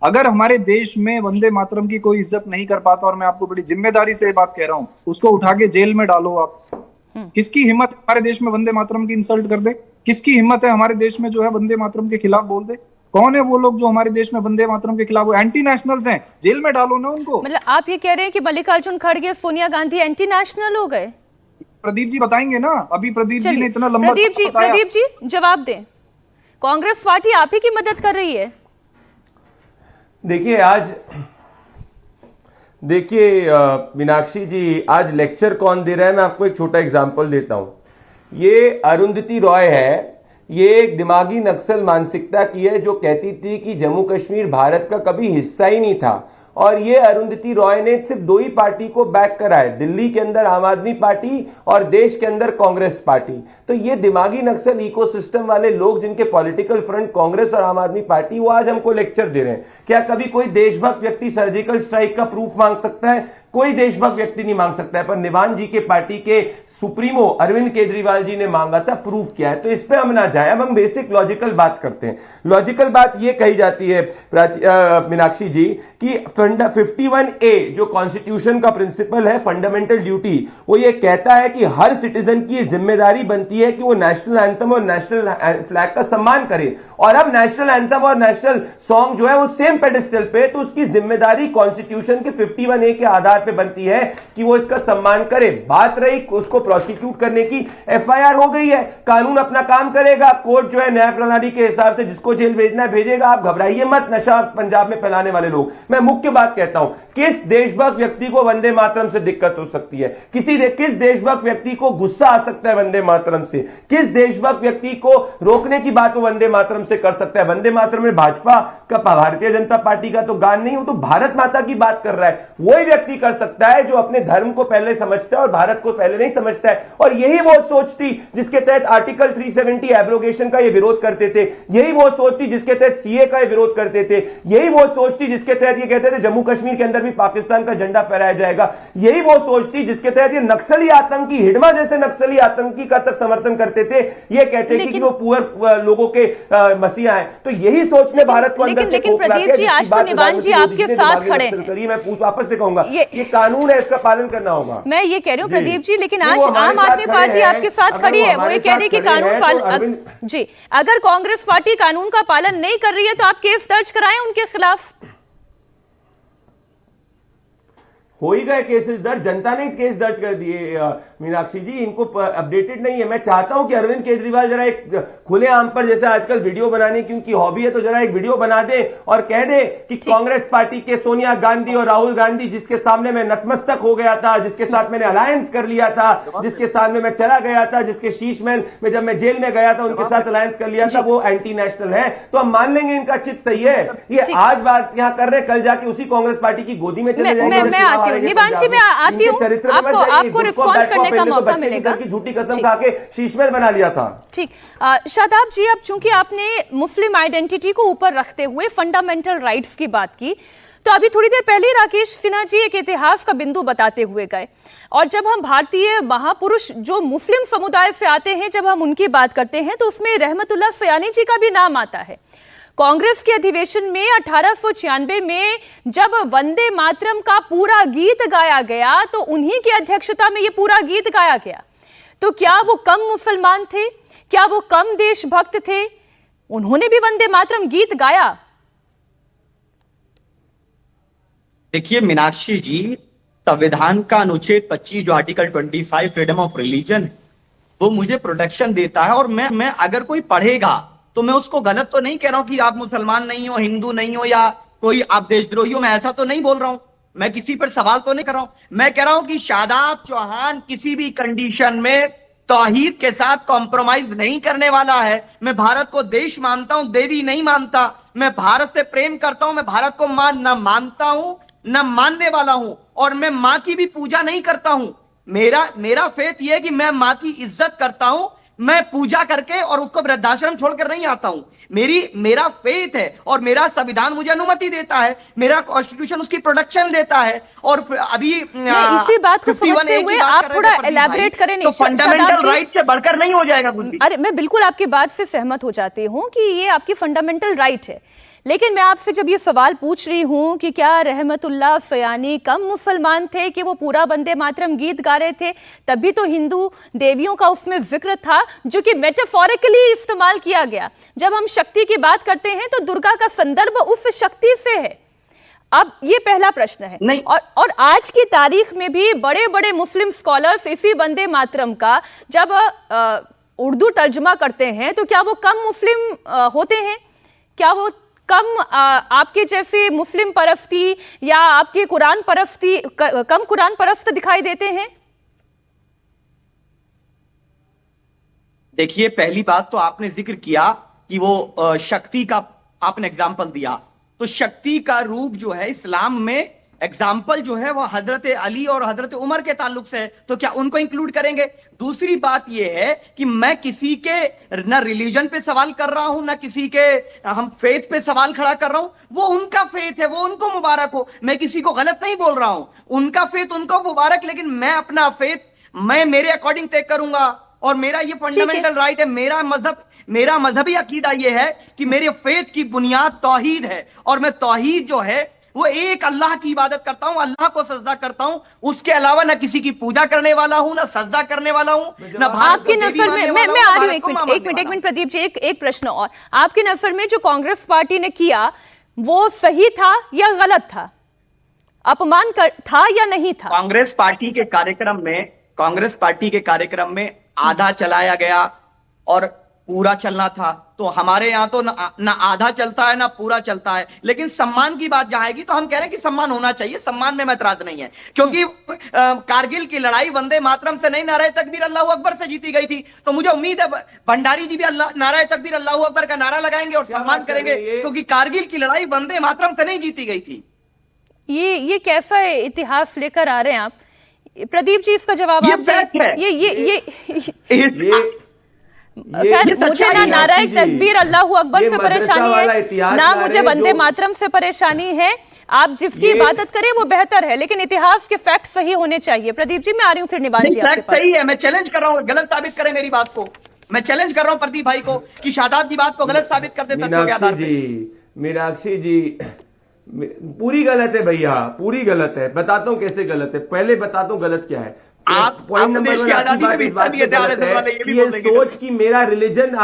अगर हमारे देश में वंदे मातरम की कोई इज्जत नहीं कर पाता, और मैं आपको बड़ी जिम्मेदारी से बात कह रहा हूं, उसको उठा के जेल में डालो आप। किसकी हिम्मत है हमारे देश में वंदे मातरम की इंसल्ट कर दे? किसकी हिम्मत है हमारे देश में जो है वंदे मातरम के खिलाफ बोल दे? कौन है वो लोग जो हमारे देश में वंदे मातरम के खिलाफ एंटी नेशनल्स हैं? जेल में डालो ना उनको। मतलब आप ये कह रहे हैं कि मल्लिकार्जुन खड़गे, सोनिया गांधी एंटी नेशनल हो गए? प्रदीप जी बताएंगे ना। अभी प्रदीप जी ने इतना लंबा प्रदीप जी जवाब दें। कांग्रेस पार्टी आप ही की मदद कर रही है? देखिए मीनाक्षी जी, आज लेक्चर कौन दे रहा है, मैं आपको एक छोटा एग्जांपल देता हूं। ये अरुंधति रॉय है, ये एक दिमागी नक्सल मानसिकता की है जो कहती थी कि जम्मू कश्मीर भारत का कभी हिस्सा ही नहीं था। और ये अरुंधति रॉय ने सिर्फ 2 ही पार्टी को बैक करा है, दिल्ली के अंदर आम आदमी पार्टी और देश के अंदर कांग्रेस पार्टी। तो ये दिमागी नक्सल इकोसिस्टम वाले लोग जिनके पॉलिटिकल फ्रंट कांग्रेस और आम आदमी पार्टी, वो आज हमको लेक्चर दे रहे हैं। क्या कभी कोई देशभक्त व्यक्ति सर्जिकल स्ट्राइक का प्रूफ मांग सकता है? कोई देशभक्त व्यक्ति नहीं मांग सकता है, पर निवान जी के पार्टी के सुप्रीमो अरविंद केजरीवाल जी ने मांगा था, प्रूफ किया है। तो इस पे हम ना जाए, अब हम बेसिक लॉजिकल बात करते हैं। लॉजिकल बात ये कही जाती है मीनाक्षी जी कि 51A जो कॉन्स्टिट्यूशन का प्रिंसिपल है, फंडामेंटल ड्यूटी, वो ये कहता है कि हर सिटीजन की जिम्मेदारी बनती है कि वो नेशनल एंथम और नेशनल फ्लैग का सम्मान करे। और अब नेशनल एंथम और नेशनल सॉन्ग जो है वो सेम पेडिस्टल पे, तो उसकी जिम्मेदारी कॉन्स्टिट्यूशन के 51A के आधार पे बनती है कि वो इसका सम्मान करे। बात रही उसको प्रोसिक्यूट करने की, एफआईआर हो गई है, कानून अपना काम करेगा, कोर्ट जो है न्याय प्रणाली के हिसाब से जिसको जेल भेजना है भेजेगा। आप घबराइए मत, नशा पंजाब में फैलाने वाले लोग। मैं मुख्य बात कहता हूं, किस देशभक्त व्यक्ति को वंदे मातरम से दिक्कत हो सकती है? किस देशभक्त व्यक्ति को गुस्सा आ सकता है वंदे मातरम से? किस देशभक्त व्यक्ति को रोकने की बात वो वंदे मातरम से कर सकता है? वंदे मातरम में भाजपा का, भारतीय जनता पार्टी का तो गान नहीं, वो तो भारत माता की बात कर रहा है। वही व्यक्ति कर सकता है जो अपने धर्म को पहले समझता है और भारत को पहले नहीं समझता। समझता है। और यही वो सोच थी जिसके तहत आर्टिकल 370 एब्रोगेशन का ये विरोध करते थे, यही वो सोच थी जिसके तहत सीए का ये विरोध करते थे, यही वो सोच थी जिसके तहत ये कहते थे जम्मू कश्मीर के अंदर भी पाकिस्तान का झंडा फहराया जाएगा, यही वो सोच थी जिसके तहत ये नक्सली आतंकी, हिडमा जैसे नक्सली आतंकी का तक समर्थन करते थे, ये कहते थे कि वो पुअर लोगों के मसीहा हैं। तो यही सोच ने भारत को अंदर से लेकिन प्रदीप जी, आज तो निवान जी आपके साथ खड़े हैं। मैं वापस से कहूंगा ये कानून है, इसका पालन करना होगा। मैं ये कह रही हूँ प्रदीप जी, लेकिन आज आम आदमी पार्टी आपके साथ खड़ी है, वो ये कह रही है कि कानून पालन, जी, अगर कांग्रेस पार्टी कानून का पालन नहीं कर रही है तो आप केस दर्ज कराएं उनके खिलाफ। हो ही गए केसेस दर्ज, जनता ने केस दर्ज कर दिए मीनाक्षी जी, इनको अपडेटेड नहीं है। मैं चाहता हूं कि अरविंद केजरीवाल जरा एक खुले आम पर, जैसे आजकल वीडियो बनाने की उनकी हॉबी है, तो जरा एक वीडियो बना दे और कह दे कि कांग्रेस पार्टी के सोनिया गांधी और राहुल गांधी जिसके सामने मैं नतमस्तक हो गया था, जिसके साथ मैंने अलायंस कर लिया था, जिसके सामने मैं चला गया था, जिसके शीश महल में जब मैं जेल में गया था उनके साथ अलायंस कर लिया था, वो एंटी नेशनल है, तो हम मान लेंगे इनका चित सही है। ये आज बात यहां कर रहे, कल जाके उसी कांग्रेस पार्टी की गोदी में चले जाएंगे। मैं आती हूँ निवांशी, मैं आती हूँ, आपको रिस्पॉन्स करने का मौका मिलेगा। की झूठी कसम खा के शीशमहल बना लिया था। ठीक, शादाब जी, अब चूंकि आपने मुस्लिम आइडेंटिटी को ऊपर रखते हुए फंडामेंटल राइट्स की बात की, तो अभी थोड़ी देर पहले राकेश सिन्हा जी एक इतिहास का बिंदु बताते हुए गए, और जब हम भारतीय महापुरुष जो मुस्लिम समुदाय से आते हैं, जब हम उनकी बात करते हैं तो उसमें रहमतुल्लाह सयानी जी का भी नाम आता है। कांग्रेस के अधिवेशन में 1896 में जब वंदे मातरम का पूरा गीत गाया गया तो उन्हीं की अध्यक्षता में ये पूरा गीत गाया गया। तो क्या वो कम मुसलमान थे? क्या वो कम देशभक्त थे? उन्होंने भी वंदे मातरम गीत गाया। देखिए मीनाक्षी जी, संविधान का अनुच्छेद 25 जो आर्टिकल 25 फ्रीडम ऑफ रिलीजन, वो मुझे प्रोटेक्शन देता है। और मैं अगर कोई पढ़ेगा तो मैं उसको गलत तो नहीं कह रहा हूं कि आप मुसलमान नहीं हो, हिंदू नहीं हो, या कोई आप देशद्रोही हो, मैं ऐसा तो नहीं बोल रहा हूं, मैं किसी पर सवाल तो नहीं कर रहा हूं। मैं कह रहा हूं कि शादाब चौहान किसी भी कंडीशन में तौहीद के साथ कॉम्प्रोमाइज नहीं करने वाला है। मैं भारत को देश मानता हूं, देवी नहीं मानता। मैं भारत से प्रेम करता हूं, मैं भारत को न मानता हूं न मानने वाला हूं, और मैं मां की भी पूजा नहीं करता हूं। मेरा फेथ यह है कि मैं मां की इज्जत करता हूं, मैं पूजा करके और उसको वृद्धाश्रम छोड़कर नहीं आता हूं। मेरा फेथ है और मेरा संविधान मुझे अनुमति देता है, मेरा कॉन्स्टिट्यूशन उसकी प्रोटेक्शन देता है। और अभी इसी बात को समझते हुए आप थोड़ा एलैबोरेट करें। तो फंडामेंटल राइट से बढ़कर नहीं हो जाएगा कुछ भी। अरे मैं बिल्कुल आपकी बात से सहमत हो जाती हूँ कि ये आपकी फंडामेंटल राइट है, लेकिन मैं आपसे जब ये सवाल पूछ रही हूं कि क्या रहमतुल्लाह सयानी कम मुसलमान थे कि वो पूरा वंदे मातरम गीत गा रहे थे? तभी तो हिंदू देवियों का उसमें जिक्र था जो कि मेटाफोरिकली इस्तेमाल किया गया। जब हम शक्ति की बात करते हैं तो दुर्गा का संदर्भ उस शक्ति से है। अब ये पहला प्रश्न है नहीं। और आज की तारीख में भी बड़े बड़े मुस्लिम स्कॉलर्स इसी वंदे मातरम का जब उर्दू तर्जमा करते हैं तो क्या वो कम मुस्लिम होते हैं? क्या वो कम आपके जैसे मुस्लिम परस्ती या आपके कुरान परस्ती कम कुरान परस्त दिखाई देते हैं? देखिए, पहली बात तो आपने जिक्र किया कि वो शक्ति का आपने एग्जाम्पल दिया, तो शक्ति का रूप जो है इस्लाम में एग्जाम्पल जो है वो हजरत अली और हजरत उमर के ताल्लुक से है, तो क्या उनको इंक्लूड करेंगे? दूसरी बात यह है कि मैं किसी के ना रिलीजन पे सवाल कर रहा हूं, ना किसी के हम फेथ पे सवाल खड़ा कर रहा हूं। वो उनका फेथ है, वो उनको मुबारक हो, मैं किसी को गलत नहीं बोल रहा हूं। उनका फेथ उनको मुबारक, लेकिन मैं अपना फेथ मैं मेरे अकॉर्डिंग तय करूंगा, और मेरा ये फंडामेंटल राइट है। मेरा मजहबी अकीदा ये है कि मेरे फेथ की बुनियाद तौहीद है, और मैं तौहीद जो है वो एक अल्लाह की इबादत करता हूं, अल्लाह को सजदा करता हूं, उसके अलावा ना किसी की पूजा करने वाला हूं, ना सजदा करने वाला हूं, ना आपकी नजर में मैं आ रही हूं एक मिनट प्रदीप जी, एक प्रश्न और। आपकी नजर में जो कांग्रेस पार्टी ने किया वो सही था या गलत था? अपमान था या नहीं था? कांग्रेस पार्टी के कार्यक्रम में आधा चलाया गया और पूरा चलना था। तो हमारे यहाँ तो ना आधा चलता है ना पूरा चलता है, लेकिन सम्मान की बात जहां आएगी तो हम कह रहे हैं कि सम्मान होना चाहिए, सम्मान में ऐतराज नहीं है। क्योंकि कारगिल की लड़ाई वंदे मातरम से नहीं, नारे तकबीर अल्लाहू अकबर से जीती गई थी। तो मुझे उम्मीद है भंडारी जी भी नारे तकबीर अल्लाहू अकबर का नारा लगाएंगे और सम्मान करेंगे, क्योंकि कारगिल की लड़ाई वंदे मातरम से नहीं जीती गई थी। ये कैसा इतिहास लेकर आ रहे हैं आप? प्रदीप जी इसका जवाब ये आप फैक्ट है। ये ये खैर मुझे ना नाराए तकबीर अल्लाह अकबर ये से मदरसा परेशानी वाला है, इतिहास ना ला मुझे रहे वंदे जो- मातरम से परेशानी है। आप जिसकी ये- इबादत करें वो बेहतर है, लेकिन इतिहास के फैक्ट सही होने चाहिए। प्रदीप जी मैं आ रही हूँ फिर निवान जी आपके फैक्ट सही पास। है, मैं चैलेंज कर रहा हूँ। गलत साबित करें मेरी बात को। मैं चैलेंज कर रहा हूं प्रदीप भाई को कि शादाब की बात को गलत साबित कर दे तथ्यों के मीनाक्षी आधार पे। जी, मीनाक्षी जी पूरी गलत है भैया, पूरी गलत है। बताता हूँ कैसे गलत है, पहले बताता हूँ गलत क्या है। आप पॉइंट नंबर देश वन, की आपकी आजादी बात में भी इस बात हिस्सा पे दिए थे, गलत है वाले ये भी कि ये बोलेंगे। सोच कि मेरा रिलीजन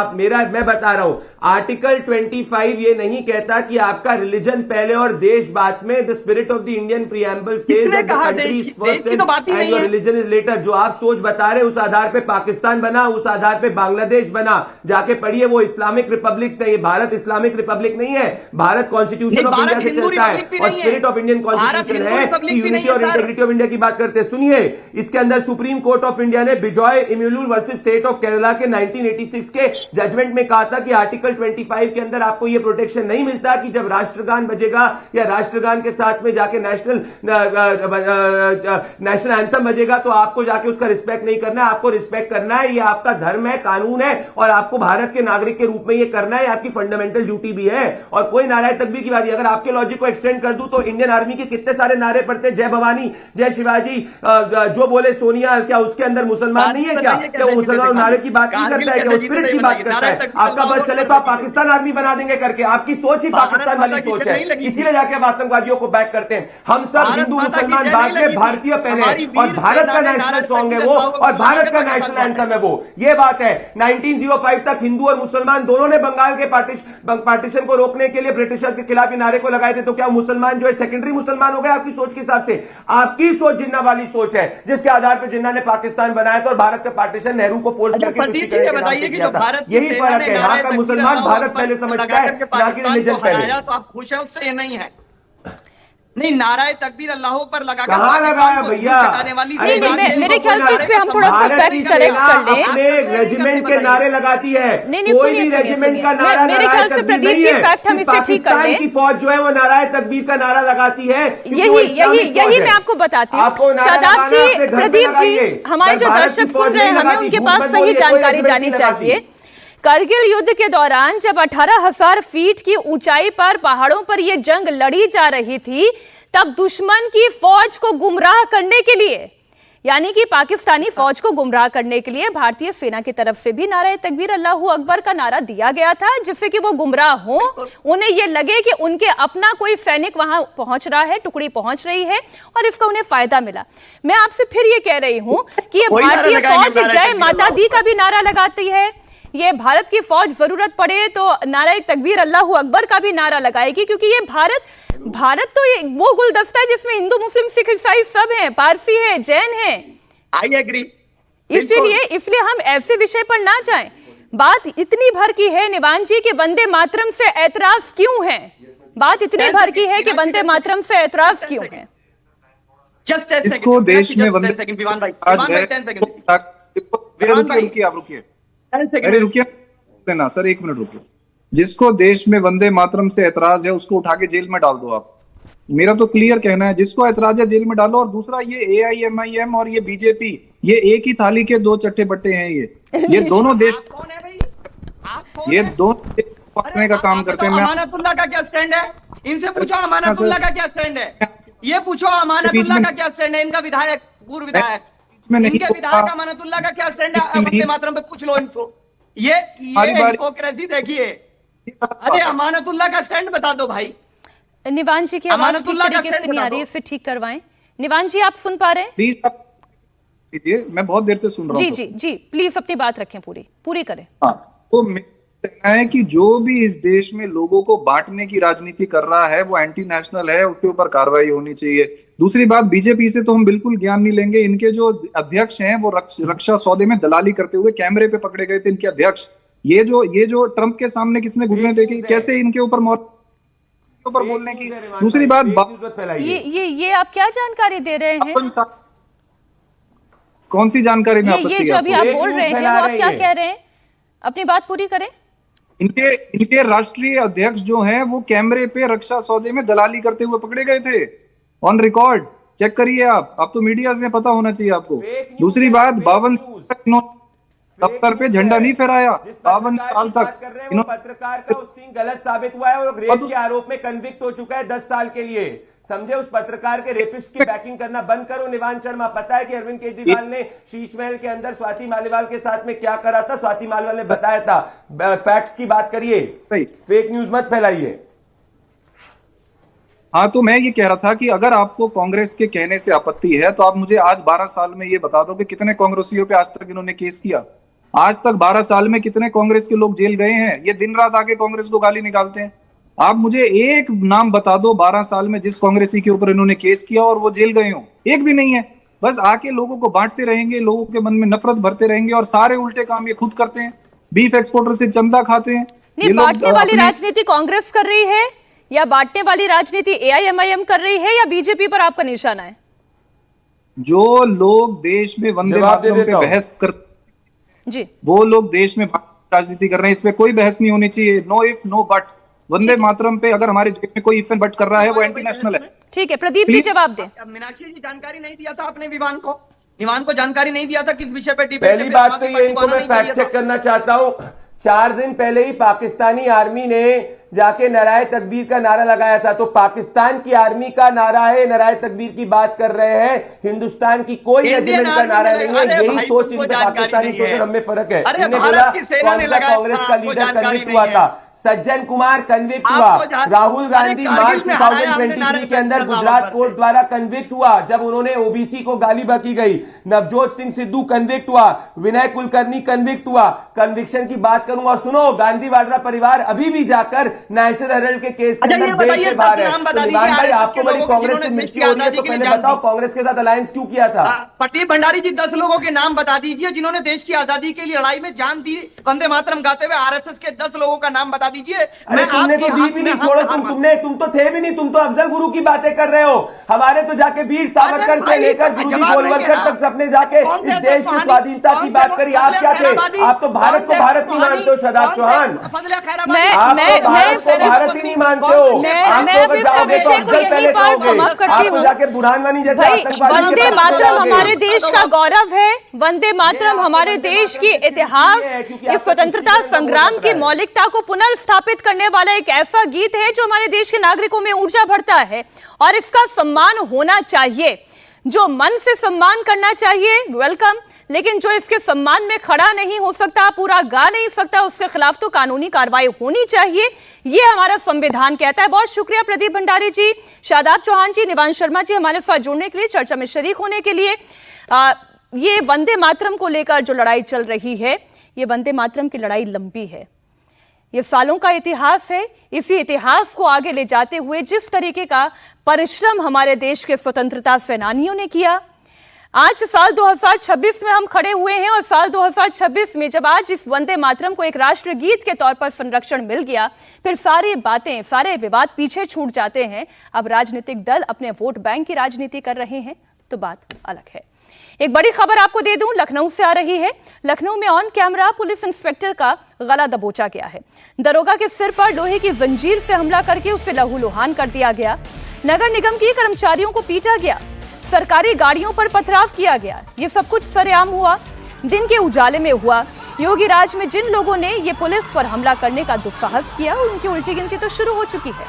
मैं बता रहा हूं, आर्टिकल 25 ये नहीं कहता कि आपका रिलीजन पहले और देश बाद में। The spirit of the Indian preamble says किसने दैट द कहा कंट्री देश इज की? फर्स्ट देश की तो बात ही एंड नहीं योर है। Religion is later. जो आप सोच बता रहे उस आधार पे पाकिस्तान बना, उस आधार पे बांग्लादेश बना। जाके पढ़िए, वो इस्लामिक रिपब्लिक नहीं है। भारत इस्लामिक रिपब्लिक नहीं है, भारत कॉन्स्टिट्यूशन नहीं, ऑफ भारत इंडिया से हिंदू चलता है रिपब्लिक भी और नहीं है। Spirit of Indian Bharat constitution Hindu है रिपब्लिक कि भी नहीं यूनिटी और है, सर। इंटेग्रिटी ऑफ इंडिया की बात करते हैं। सुनिए, इसके अंदर सुप्रीम कोर्ट ऑफ इंडिया ने Bijoe Emmanuel versus state of Kerala के 1986 के जजमेंट में कहा था कि आर्टिकल 25 के अंदर आपको यह प्रोटेक्शन नहीं मिलता कि जब राष्ट्रगान बजेगा या राष्ट्रगान के साथ में जाके नेशनल एंथम बजेगा तो आपको जाके उसका रिस्पेक्ट नहीं करना है। आपको रिस्पेक्ट करना है, ये आपका धर्म है, कानून है और आपको भारत के नागरिक के रूप में ये करना है, आपकी फंडामेंटल ड्यूटी भी है। और कोई नाराय तकबीर की बात नहीं। अगर आपके लॉजिक को एक्सटेंड कर दूं तो इंडियन आर्मी के कितने सारे नारे पड़ते हैं, जय भवानी, जय शिवाजी, जो बोले सोनिया, क्या उसके अंदर मुसलमान नहीं है? क्या वो मुसलमान नारे की बात नहीं करता है? क्या वो स्पिरिट की बात करता है? आपका बस चले तो आप पाकिस्तान आर्मी बना देंगे करके, आपकी सोच ही पाकिस्तान वाली सोच है, इसीलिए जाके आप आतंकवादियों को बैक करते हैं। हम सब हिंदू मुसलमान बाद में, भारतीय पहले, और भारत का नेशनल सॉन्ग है वो और भारत का नेशनल एंथम है वो। ये बात है। 1905 तक हिंदू और मुसलमान दोनों ने बंगाल के पार्टीशन को रोकने के लिए ब्रिटिशर्स के खिलाफ नारे को लगाए थे। तो क्या मुसलमान जो है सेकेंडरी मुसलमान हो गए आपकी सोच के हिसाब से? आपकी सोच जिन्ना वाली सोच है, जिसके आधार पर जिन्ना ने पाकिस्तान बनाया था और भारत का पार्टीशन नेहरू को फोर्स करके प्रदीप जी बताइए कि जो भारत की यही सेना फर्क ने है। यहाँ का नारे मुसलमान तकबीर भारत अल्लाह पहले अकबर समझता लगा है, करके ना कि पाकिस्तान रिलीजन को पहले। हराया, तो आप खुश हैं उससे? ये नहीं है। नहीं, नाराय तकबीर अल्लाह पर लगा कहाँ लगाया भैया? वाली नहीं, मेरे ख्याल से इस पे हम थोड़ा सा फैक्ट करेक्ट कर लें। अपने रेजिमेंट के नारे लगाती है, नहीं, कोई सुनिए, भी सुनिए, रेजिमेंट सुनिए। का नारा मेरे नाराय ख्याल से तकबीर प्रदीप नहीं जी है। फैक्ट हम इसे ठीक कर पाकिस्तान लें। की फौज जो है वो नाराय तकबीर का नारा लगाती है, क्योंकि वो यही इस्लामिक फौज यही है। मैं आपको बताती हूँ। आपको नारा शादाब लगाना जी, अपने घर पे प्रदीप जी, लगाइए। हमारे जो भारत की दर्शक फौज सुन रहे हैं, नहीं हमें लगाती, उनके झूठ पास मत सही बोलिए, कोई जानकारी रेजिमेंट जानी नहीं लगाती। चाहिए। करगिल युद्ध के दौरान जब 18,000 फीट की ऊंचाई पर पहाड़ों पर यह जंग लड़ी जा रही थी, तब दुश्मन की फौज को गुमराह करने के लिए, यानी कि पाकिस्तानी फौज को गुमराह करने के लिए भारतीय सेना की तरफ से भी नारा तकबीर अल्लाहू अकबर का नारा दिया गया था, जिससे कि वो गुमराह हो, उन्हें यह लगे कि उनके अपना कोई सैनिक वहां पहुंच रहा है, टुकड़ी पहुंच रही है और इसका उन्हें फायदा मिला। मैं आपसे फिर ये कह रही हूं कि ये भारतीय फौज जय माता दी का भी नारा लगाती है, ये भारत की फौज जरूरत पड़े तो नारा तकबीर अल्लाहू अकबर का भी नारा लगाएगी, क्योंकि ये भारत तो ये वो गुलदस्ता है जिसमें हिंदू, मुस्लिम, सिख, ईसाई सब हैं, पारसी है, जैन है। I agree. इसलिए हम ऐसे विषय पर ना जाएं। बात इतनी भर की है निवान जी कि वंदे मातरम से ऐतराज क्यों है? बात इतनी भर की है कि वंदे मातरम से ऐतराज क्यों है? जस्ट 10 इसको देश में वंदे सेकंड विवान भाई, आज विवान है, भाई 10 सेकंड। रुकिए आप रुकिए, अरे रुकिए ना सर, 1 मिनट रुकिए। जिसको देश में वंदे मातरम से ऐतराज है उसको उठा के जेल में डाल दो आप। मेरा तो क्लियर कहना है, जिसको ऐतराज है जेल में डालो। और दूसरा, ये AIMIM और ये बीजेपी, ये एक ही थाली के 2 चट्टे बट्टे हैं। ये दोनों देश, कौन है भाई? ये दोनों देश बांटने का काम करते हैं। अमानतुल्लाह का क्या स्टैंड है? इनसे पूछो अमानतुल्लाह का क्या स्टैंड है, ये पूछो अमानतुल्लाह का क्या स्टैंड है। इनका विधायक, पूर्व विधायक, इनके विधायक अमानतुल्लाह का क्या स्टैंड है? वंदे मातरम पे पूछ लो इनको। ये हिपोक्रेसी देखिए। अरे अमानतुल्लाह का स्टैंड बता दो भाई। निवान जी की आवाज ठीक तरीके से नहीं आ रही है, फिर ठीक करवाएं। निवान जी आप सुन पा रहे हैं? प्लीज कीजिए, मैं बहुत देर से सुन रहा हूँ। जी प्लीज अपनी बात रखें, पूरी करें। हाँ, तो मेरा कहना है कि जो भी इस देश में लोगों को बांटने की राजनीति कर रहा है वो एंटी नेशनल है, उसके ऊपर कार्रवाई होनी चाहिए। दूसरी बात, बीजेपी से तो हम बिल्कुल ज्ञान नहीं लेंगे। इनके जो अध्यक्ष हैं वो रक्षा सौदे में दलाली करते हुए कैमरे पे पकड़े गए थे, इनके अध्यक्ष। ये जो ट्रंप के सामने किसने घुटने टेके, कैसे इनके ऊपर बोलने की। दूसरी बात, ये आप क्या जानकारी दे रहे हैं? कौन सी जानकारी में ये जो अभी आप बोल रहे हैं वो आप क्या कह रहे हैं? अपनी बात पूरी करें। इनके राष्ट्रीय अध्यक्ष जो हैं वो कैमरे पे रक्षा सौदे में दलाली करते हुए पकड़े गए थे, ऑन रिकॉर्ड। चेक करिए आप तो मीडिया से पता होना चाहिए आपको। दूसरी बात 52 दफ्तर पे झंडा नहीं फहराया 52 साल तक। पत्रकार का उस गलत साबित हुआ है और रेप के आरोप में कन्विक्ट हो चुका है 10 साल के लिए। समझे, उस पत्रकार के रेपिस्ट की बैकिंग करना बंद करो। निवान शर्मा, पता है कि अरविंद केजरीवाल ने शीश महल के अंदर स्वाति मालीवाल के साथ में क्या करा था? स्वाति मालीवाल ने बताया था। फैक्ट्स की बात करिए, फेक न्यूज मत फैलाइए। हाँ, तो मैं ये कह रहा था कि अगर आपको कांग्रेस के कहने से आपत्ति है तो आप मुझे आज 12 साल में ये बता दो कि कितने कांग्रेसियों पे आज तक इन्होंने केस किया। आज तक 12 साल में कितने कांग्रेस के लोग जेल गए हैं? ये दिन रात आके कांग्रेस को गाली निकालते हैं। आप मुझे एक नाम बता दो 12 साल में जिस कांग्रेसी के ऊपर इन्होंने केस किया और वो जेल गए हो। एक भी नहीं है। बस आके लोगों को बांटते रहेंगे, लोगों के मन में नफरत भरते रहेंगे और सारे उल्टे काम ये खुद करते हैं। बीफ एक्सपोर्टर से चंदा खाते हैं। नहीं, बांटने वाली राजनीति कांग्रेस कर रही है या बांटने वाली राजनीति एआईएमआईएम कर रही है या बीजेपी पर आपका निशाना है? जो लोग देश में वंदे मातरम पे बहस कर जी, वो लोग देश में राजनीति कर रहे हैं। इसमें कोई बहस नहीं होनी चाहिए। No if no but. Vande Mataram पे अगर हमारे देश में कोई इफ एंड बट कर रहा है वो एंटी नेशनल है। ठीक है, प्रदीप जी जवाब दें। मीनाक्षी जी, जानकारी नहीं दिया था आपने विवान को जानकारी नहीं दिया था किस विषय पे डिबेट। पहली बात तो ये, इनको मैं फैक्ट चेक करना चाहता हूं। 4 दिन पहले ही पाकिस्तानी आर्मी ने जाके नाराए तकबीर का नारा लगाया था। तो पाकिस्तान की आर्मी का नारा है, नाराए तकबीर की बात कर रहे हैं। हिंदुस्तान की कोई रेजिमेंट का नारा नहीं है। यही सोच इनके पाकिस्तानी सोच और हमें फर्क है। इन्होंने बोला कांग्रेस का लीडर कन्विक्ट हुआ था, सज्जन कुमार कन्विक्ट हुआ, राहुल गांधी मार्च 2023 के अंदर गुजरात कोर्ट द्वारा कन्विक्ट हुआ जब उन्होंने ओबीसी को गाली बकी गई, नवजोत सिंह सिद्धू कन्विक्ट हुआ, विनय कुलकर्णी कन्विक्ट हुआ। कन्विक्शन की बात करूंगा, सुनो, गांधी वाड्रा परिवार अभी भी जाकर नेशनल हेराल्ड के केस के अंदर बेल के बाहर है। निवान भाई, आपको बड़ी कांग्रेस से मिर्ची हो रही है तो पहले बताओ कांग्रेस के साथ अलायंस क्यों किया था? प्रदीप भंडारी जी, 10 लोगों के नाम बता दीजिए जिन्होंने देश की आजादी के लिए लड़ाई में जान दी, वंदे मातरम गाते हुए। आरएसएस के 10 लोगों का नाम बता दीजिए। अरे तुमने तो दी भी नहीं, छोड़ो तुम तो थे भी नहीं, तुम तो अफजल गुरु की बातें कर रहे हो। हमारे तो जाके वीर सावरकर से लेकर गुरुजी गोलवलकर तक सबने जाके इस देश की स्वाधीनता की बात करी। आप क्या थे? आप तो भारत को भारत नहीं मानते हो शादाब चौहान। आप तो भारत को भारत ही नहीं मानते हो। आप तो जाके बुरहान वानी जैसे वंदे मातरम हमारे देश का गौरव है। वंदे मातरम हमारे देश की इतिहास, इस स्वतंत्रता संग्राम की मौलिकता को पुनर्स्थापित करने वाला एक ऐसा गीत है जो हमारे देश के नागरिकों में ऊर्जा भरता है और इसका सम्मान होना चाहिए। जो मन से सम्मान करना चाहिए, वेलकम, लेकिन जो इसके सम्मान में खड़ा नहीं हो सकता, पूरा गा नहीं सकता, उसके खिलाफ तो कानूनी कार्रवाई होनी चाहिए। ये हमारा संविधान कहता है। बहुत शुक्रिया प्रदीप भंडारी जी, शादाब चौहान जी, निवान शर्मा जी हमारे साथ जुड़ने के लिए, चर्चा में शरीक होने के लिए। ये वंदे मातरम को लेकर जो लड़ाई चल रही है, ये वंदे मातरम की लड़ाई लंबी है, ये सालों का इतिहास है। इसी इतिहास को आगे ले जाते हुए जिस तरीके का परिश्रम हमारे देश के स्वतंत्रता सेनानियों ने किया, आज साल 2026 में हम खड़े हुए हैं और साल 2026 में जब आज इस वंदे मातरम को एक राष्ट्र गीत के तौर पर संरक्षण मिल गया, फिर सारी बातें, सारे विवाद पीछे छूट जाते हैं। अब राजनीतिक दल अपने वोट बैंक की राजनीति कर रहे हैं तो बात अलग है। एक बड़ी खबर आपको दे दूं, लखनऊ से आ रही है। लखनऊ में ऑन कैमरा पुलिस इंस्पेक्टर का गला दबोचा गया है। दरोगा के सिर पर लोहे की जंजीर से हमला करके उसे लहूलुहान कर दिया गया। नगर निगम के कर्मचारियों को पीटा गया, सरकारी गाड़ियों पर पथराव किया गया। ये सब कुछ सरेआम हुआ, दिन के उजाले में हुआ। योगी राज में जिन लोगों ने ये पुलिस पर हमला करने का दुस्साहस किया, उनकी उल्टी गिनती तो शुरू हो चुकी है।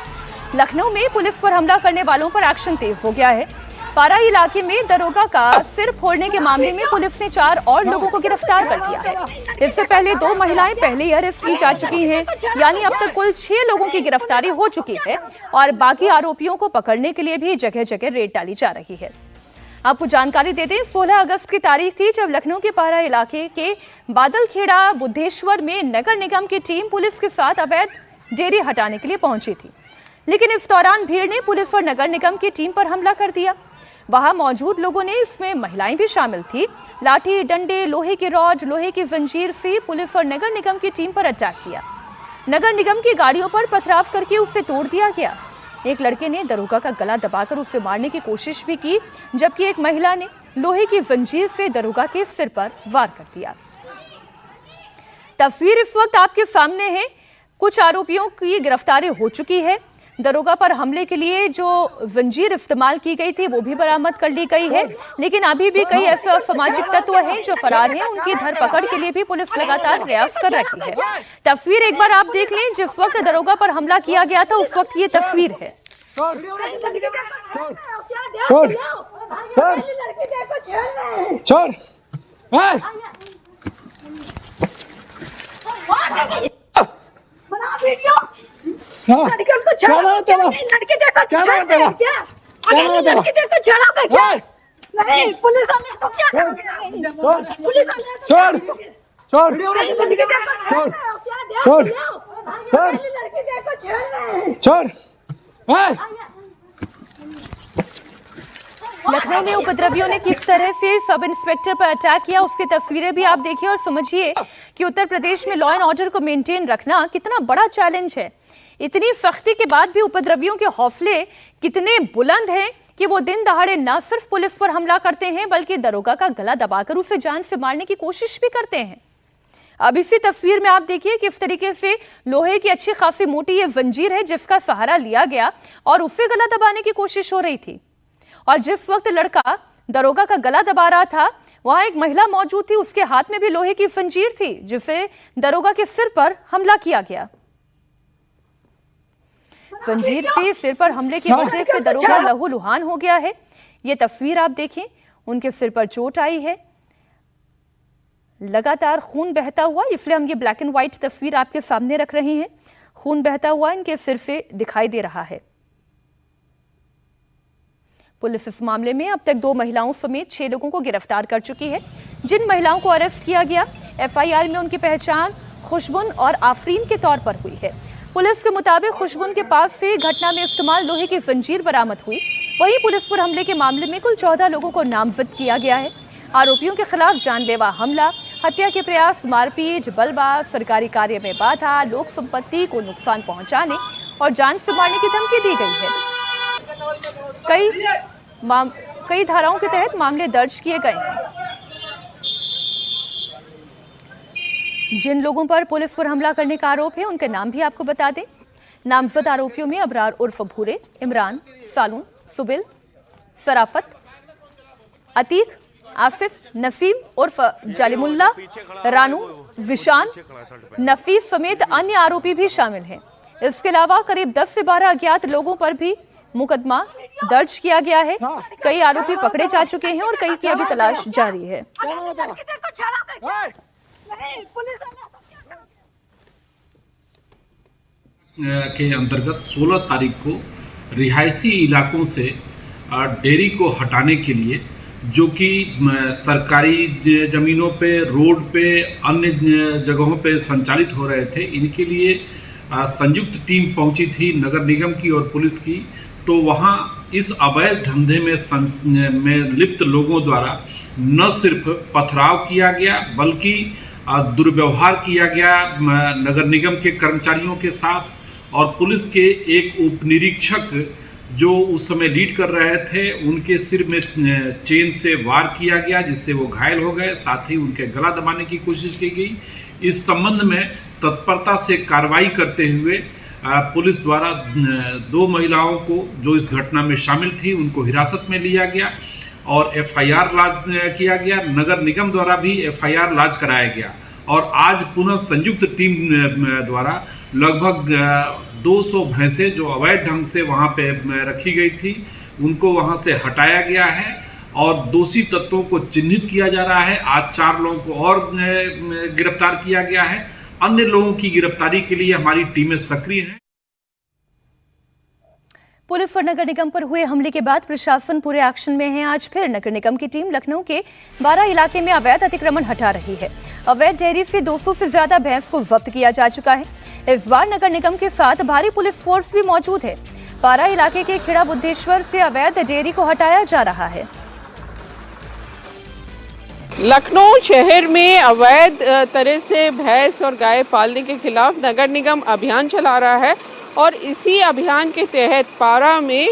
लखनऊ में पुलिस पर हमला करने वालों पर एक्शन तेज हो गया है। पारा इलाके में दरोगा का सिर फोड़ने के मामले में पुलिस ने 4 और लोगों को गिरफ्तार कर लिया है। इससे पहले 2 महिलाएं पहले ही अरेस्ट की जा चुकी हैं, यानी अब तक कुल 6 लोगों की गिरफ्तारी हो चुकी है और बाकी आरोपियों को पकड़ने के लिए भी जगह जगह रेड डाली जा रही है। आपको जानकारी दे दें, 16 अगस्त की तारीख थी जब लखनऊ के पारा इलाके के बादलखेड़ा बुद्धेश्वर में नगर निगम की टीम पुलिस के साथ अवैध डेयरी हटाने के लिए पहुंची थी। लेकिन इस दौरान भीड़ ने पुलिस और नगर निगम की टीम पर हमला कर दिया। वहां मौजूद लोगों ने, इसमें महिलाएं भी शामिल थी, लाठी डंडे, लोहे की रॉड, लोहे की जंजीर से पुलिस और नगर निगम की टीम पर अटैक किया। नगर निगम की गाड़ियों पर पथराव करके उसे तोड़ दिया गया। एक लड़के ने दरोगा का गला दबाकर उसे मारने की कोशिश भी की, जबकि एक महिला ने लोहे की जंजीर से दरोगा के सिर पर वार कर दिया। तस्वीर इस वक्त आपके सामने है। कुछ आरोपियों की गिरफ्तारी हो चुकी है। दरोगा पर हमले के लिए जो जंजीर इस्तेमाल की गई थी वो भी बरामद कर ली गई है, लेकिन अभी भी कई ऐसे असामाजिक तत्व हैं जो फरार हैं। उनकी धरपकड़ के लिए भी पुलिस लगातार प्रयास कर रही है। तस्वीर एक बार आप देख लें, जिस वक्त दरोगा पर हमला किया गया था उस वक्त ये तस्वीर है। लखनऊ में उपद्रवियों ने किस तरह से सब इंस्पेक्टर पर अटैक किया, उसकी तस्वीरें भी आप देखिए और समझिए कि उत्तर प्रदेश में लॉ एंड ऑर्डर को मेंटेन रखना कितना बड़ा चैलेंज है। इतनी सख्ती के बाद भी उपद्रवियों के हौसले कितने बुलंद हैं कि वो दिन दहाड़े न सिर्फ पुलिस पर हमला करते हैं बल्कि दरोगा का गला दबाकर उसे जान से मारने की कोशिश भी करते हैं। अब इसी तस्वीर में आप देखिए किस तरीके से लोहे की अच्छी खासी मोटी ये जंजीर है जिसका सहारा लिया गया और उसे गला दबाने की कोशिश हो रही थी। और जिस वक्त लड़का दरोगा का गला दबा रहा था वहां एक महिला मौजूद थी, उसके हाथ में भी लोहे की जंजीर थी जिसे दरोगा के सिर पर हमला किया गया। जंजीर से सिर पर हमले की वजह से दरोगा लहूलुहान हो गया है। ये तस्वीर आप देखें, उनके सिर पर चोट आई है, लगातार खून बहता हुआ, इसलिए हम ये ब्लैक एंड व्हाइट तस्वीर आपके सामने रख रहे हैं। खून बहता हुआ इनके सिर से दिखाई दे रहा है। पुलिस इस मामले में अब तक 2 महिलाओं समेत 6 लोगों को गिरफ्तार कर चुकी है। जिन महिलाओं को अरेस्ट किया गया, एफआईआर में उनकी पहचान खुशबुन और आफरीन के तौर पर हुई है। पुलिस के मुताबिक खुशबुन के पास से घटना में इस्तेमाल लोहे की जंजीर बरामद हुई। वहीं पुलिस पर हमले के मामले में कुल 14 लोगों को नामजद किया गया है। आरोपियों के खिलाफ जानलेवा हमला, हत्या के प्रयास, मारपीट, बलबाज, सरकारी कार्य में बाधा, लोक संपत्ति को नुकसान पहुंचाने और जान से मारने की धमकी दी गई है। कई धाराओं के तहत मामले दर्ज किए गए हैं। जिन लोगों पर पुलिस पर हमला करने का आरोप है उनके नाम भी आपको बता दें। नामजद आरोपियों में अबरार उर्फ भूरे, इमरान, सालून, सुबिल, सराफत, अतीक, आसिफ, नसीम उर्फ जालिमुल्ला, रानू, विशान, नफीस समेत अन्य आरोपी भी शामिल हैं। इसके अलावा करीब 10 से 12 अज्ञात लोगों पर भी मुकदमा दर्ज किया गया है। कई आरोपी पकड़े जा चुके हैं और कई की अभी तलाश जारी है। के अंतर्गत 16 तारीख को रिहायशी इलाकों से डेयरी को हटाने के लिए, जो कि सरकारी ज़मीनों पे, रोड पे, अन्य जगहों पे संचालित हो रहे थे, इनके लिए संयुक्त टीम पहुंची थी नगर निगम की और पुलिस की। तो वहां इस अवैध धंधे में लिप्त लोगों द्वारा न सिर्फ पथराव किया गया बल्कि दुर्व्यवहार किया गया नगर निगम के कर्मचारियों के साथ। और पुलिस के एक उप निरीक्षक जो उस समय लीड कर रहे थे, उनके सिर में चेन से वार किया गया जिससे वो घायल हो गए। साथ ही उनके गला दबाने की कोशिश की गई। इस संबंध में तत्परता से कार्रवाई करते हुए पुलिस द्वारा 2 महिलाओं को जो इस घटना में शामिल थी उनको हिरासत में लिया गया और एफआईआर लाज किया गया। नगर निगम द्वारा भी एफआईआर लाज कराया गया और आज पुनः संयुक्त टीम द्वारा लगभग 200 भैंसें जो अवैध ढंग से वहां पे रखी गई थी उनको वहां से हटाया गया है और दोषी तत्वों को चिन्हित किया जा रहा है। आज 4 लोगों को और गिरफ्तार किया गया है। अन्य लोगों की गिरफ्तारी के लिए हमारी टीमें सक्रिय हैं। पुलिस और नगर निगम पर हुए हमले के बाद प्रशासन पूरे एक्शन में है। आज फिर नगर निगम की टीम लखनऊ के 12 इलाके में अवैध अतिक्रमण हटा रही है। अवैध डेयरी से 200 से ज्यादा भैंस को जब्त किया जा चुका है। इस बार नगर निगम के साथ भारी पुलिस फोर्स भी मौजूद है। 12 इलाके के खेड़ा बुद्धेश्वर से अवैध डेयरी को हटाया जा रहा है। लखनऊ शहर में अवैध तरह से भैंस और गाय पालने के खिलाफ नगर निगम अभियान चला रहा है और इसी अभियान के तहत पारा में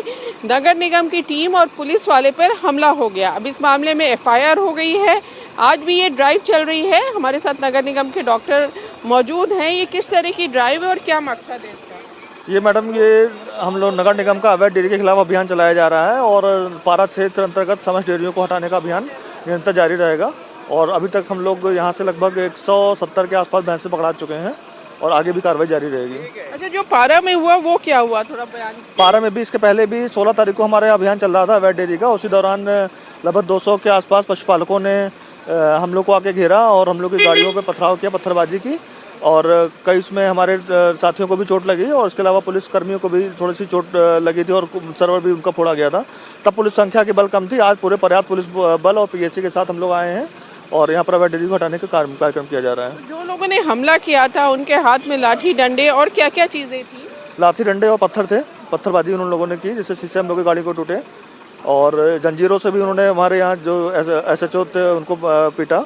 नगर निगम की टीम और पुलिस वाले पर हमला हो गया। अब इस मामले में एफआईआर हो गई है। आज भी ये ड्राइव चल रही है। हमारे साथ नगर निगम के डॉक्टर मौजूद हैं। ये किस तरह की ड्राइव है और क्या मकसद है इसका? ये मैडम ये हम लोग नगर निगम का अवैध डेयरी के खिलाफ अभियान चलाया जा रहा है और पारा क्षेत्र अंतर्गत समस्त डेयरियों को हटाने का अभियान निरंतर जारी रहेगा। और अभी तक हम लोग यहाँ से लगभग 170 के आसपास भैंसे पकड़ा चुके हैं और आगे भी कार्रवाई जारी रहेगी। अच्छा, जो पारा में हुआ वो क्या हुआ, थोड़ा बयान। पारा में भी इसके पहले भी 16 तारीख को हमारे अभियान चल रहा था अवैध डेयरी का। उसी दौरान लगभग 200 के आसपास पशुपालकों ने हम लोग को आके घेरा और हम लोग की गाड़ियों पे पथराव किया, पत्थरबाजी की और कई इसमें हमारे साथियों को भी चोट लगी और इसके अलावा पुलिस कर्मियों को भी थोड़ी सी चोट लगी थी और सर्वर भी उनका फोड़ा गया था। तब पुलिस संख्या की बल कम थी, आज पूरे पर्याप्त पुलिस बल और पीएसी के साथ हम लोग आए हैं और यहाँ पर अवैध डेयरी को हटाने का कार्यक्रम किया जा रहा है। जो लोगों ने हमला किया था उनके हाथ में लाठी डंडे और क्या क्या चीजें थी? लाठी डंडे और पत्थर थे, पत्थरबाजी उन लोगों ने की जिससे शीशे हम लोग की गाड़ी को टूटे और जंजीरों से भी उन्होंने हमारे यहाँ जो SHO थे उनको पीटा।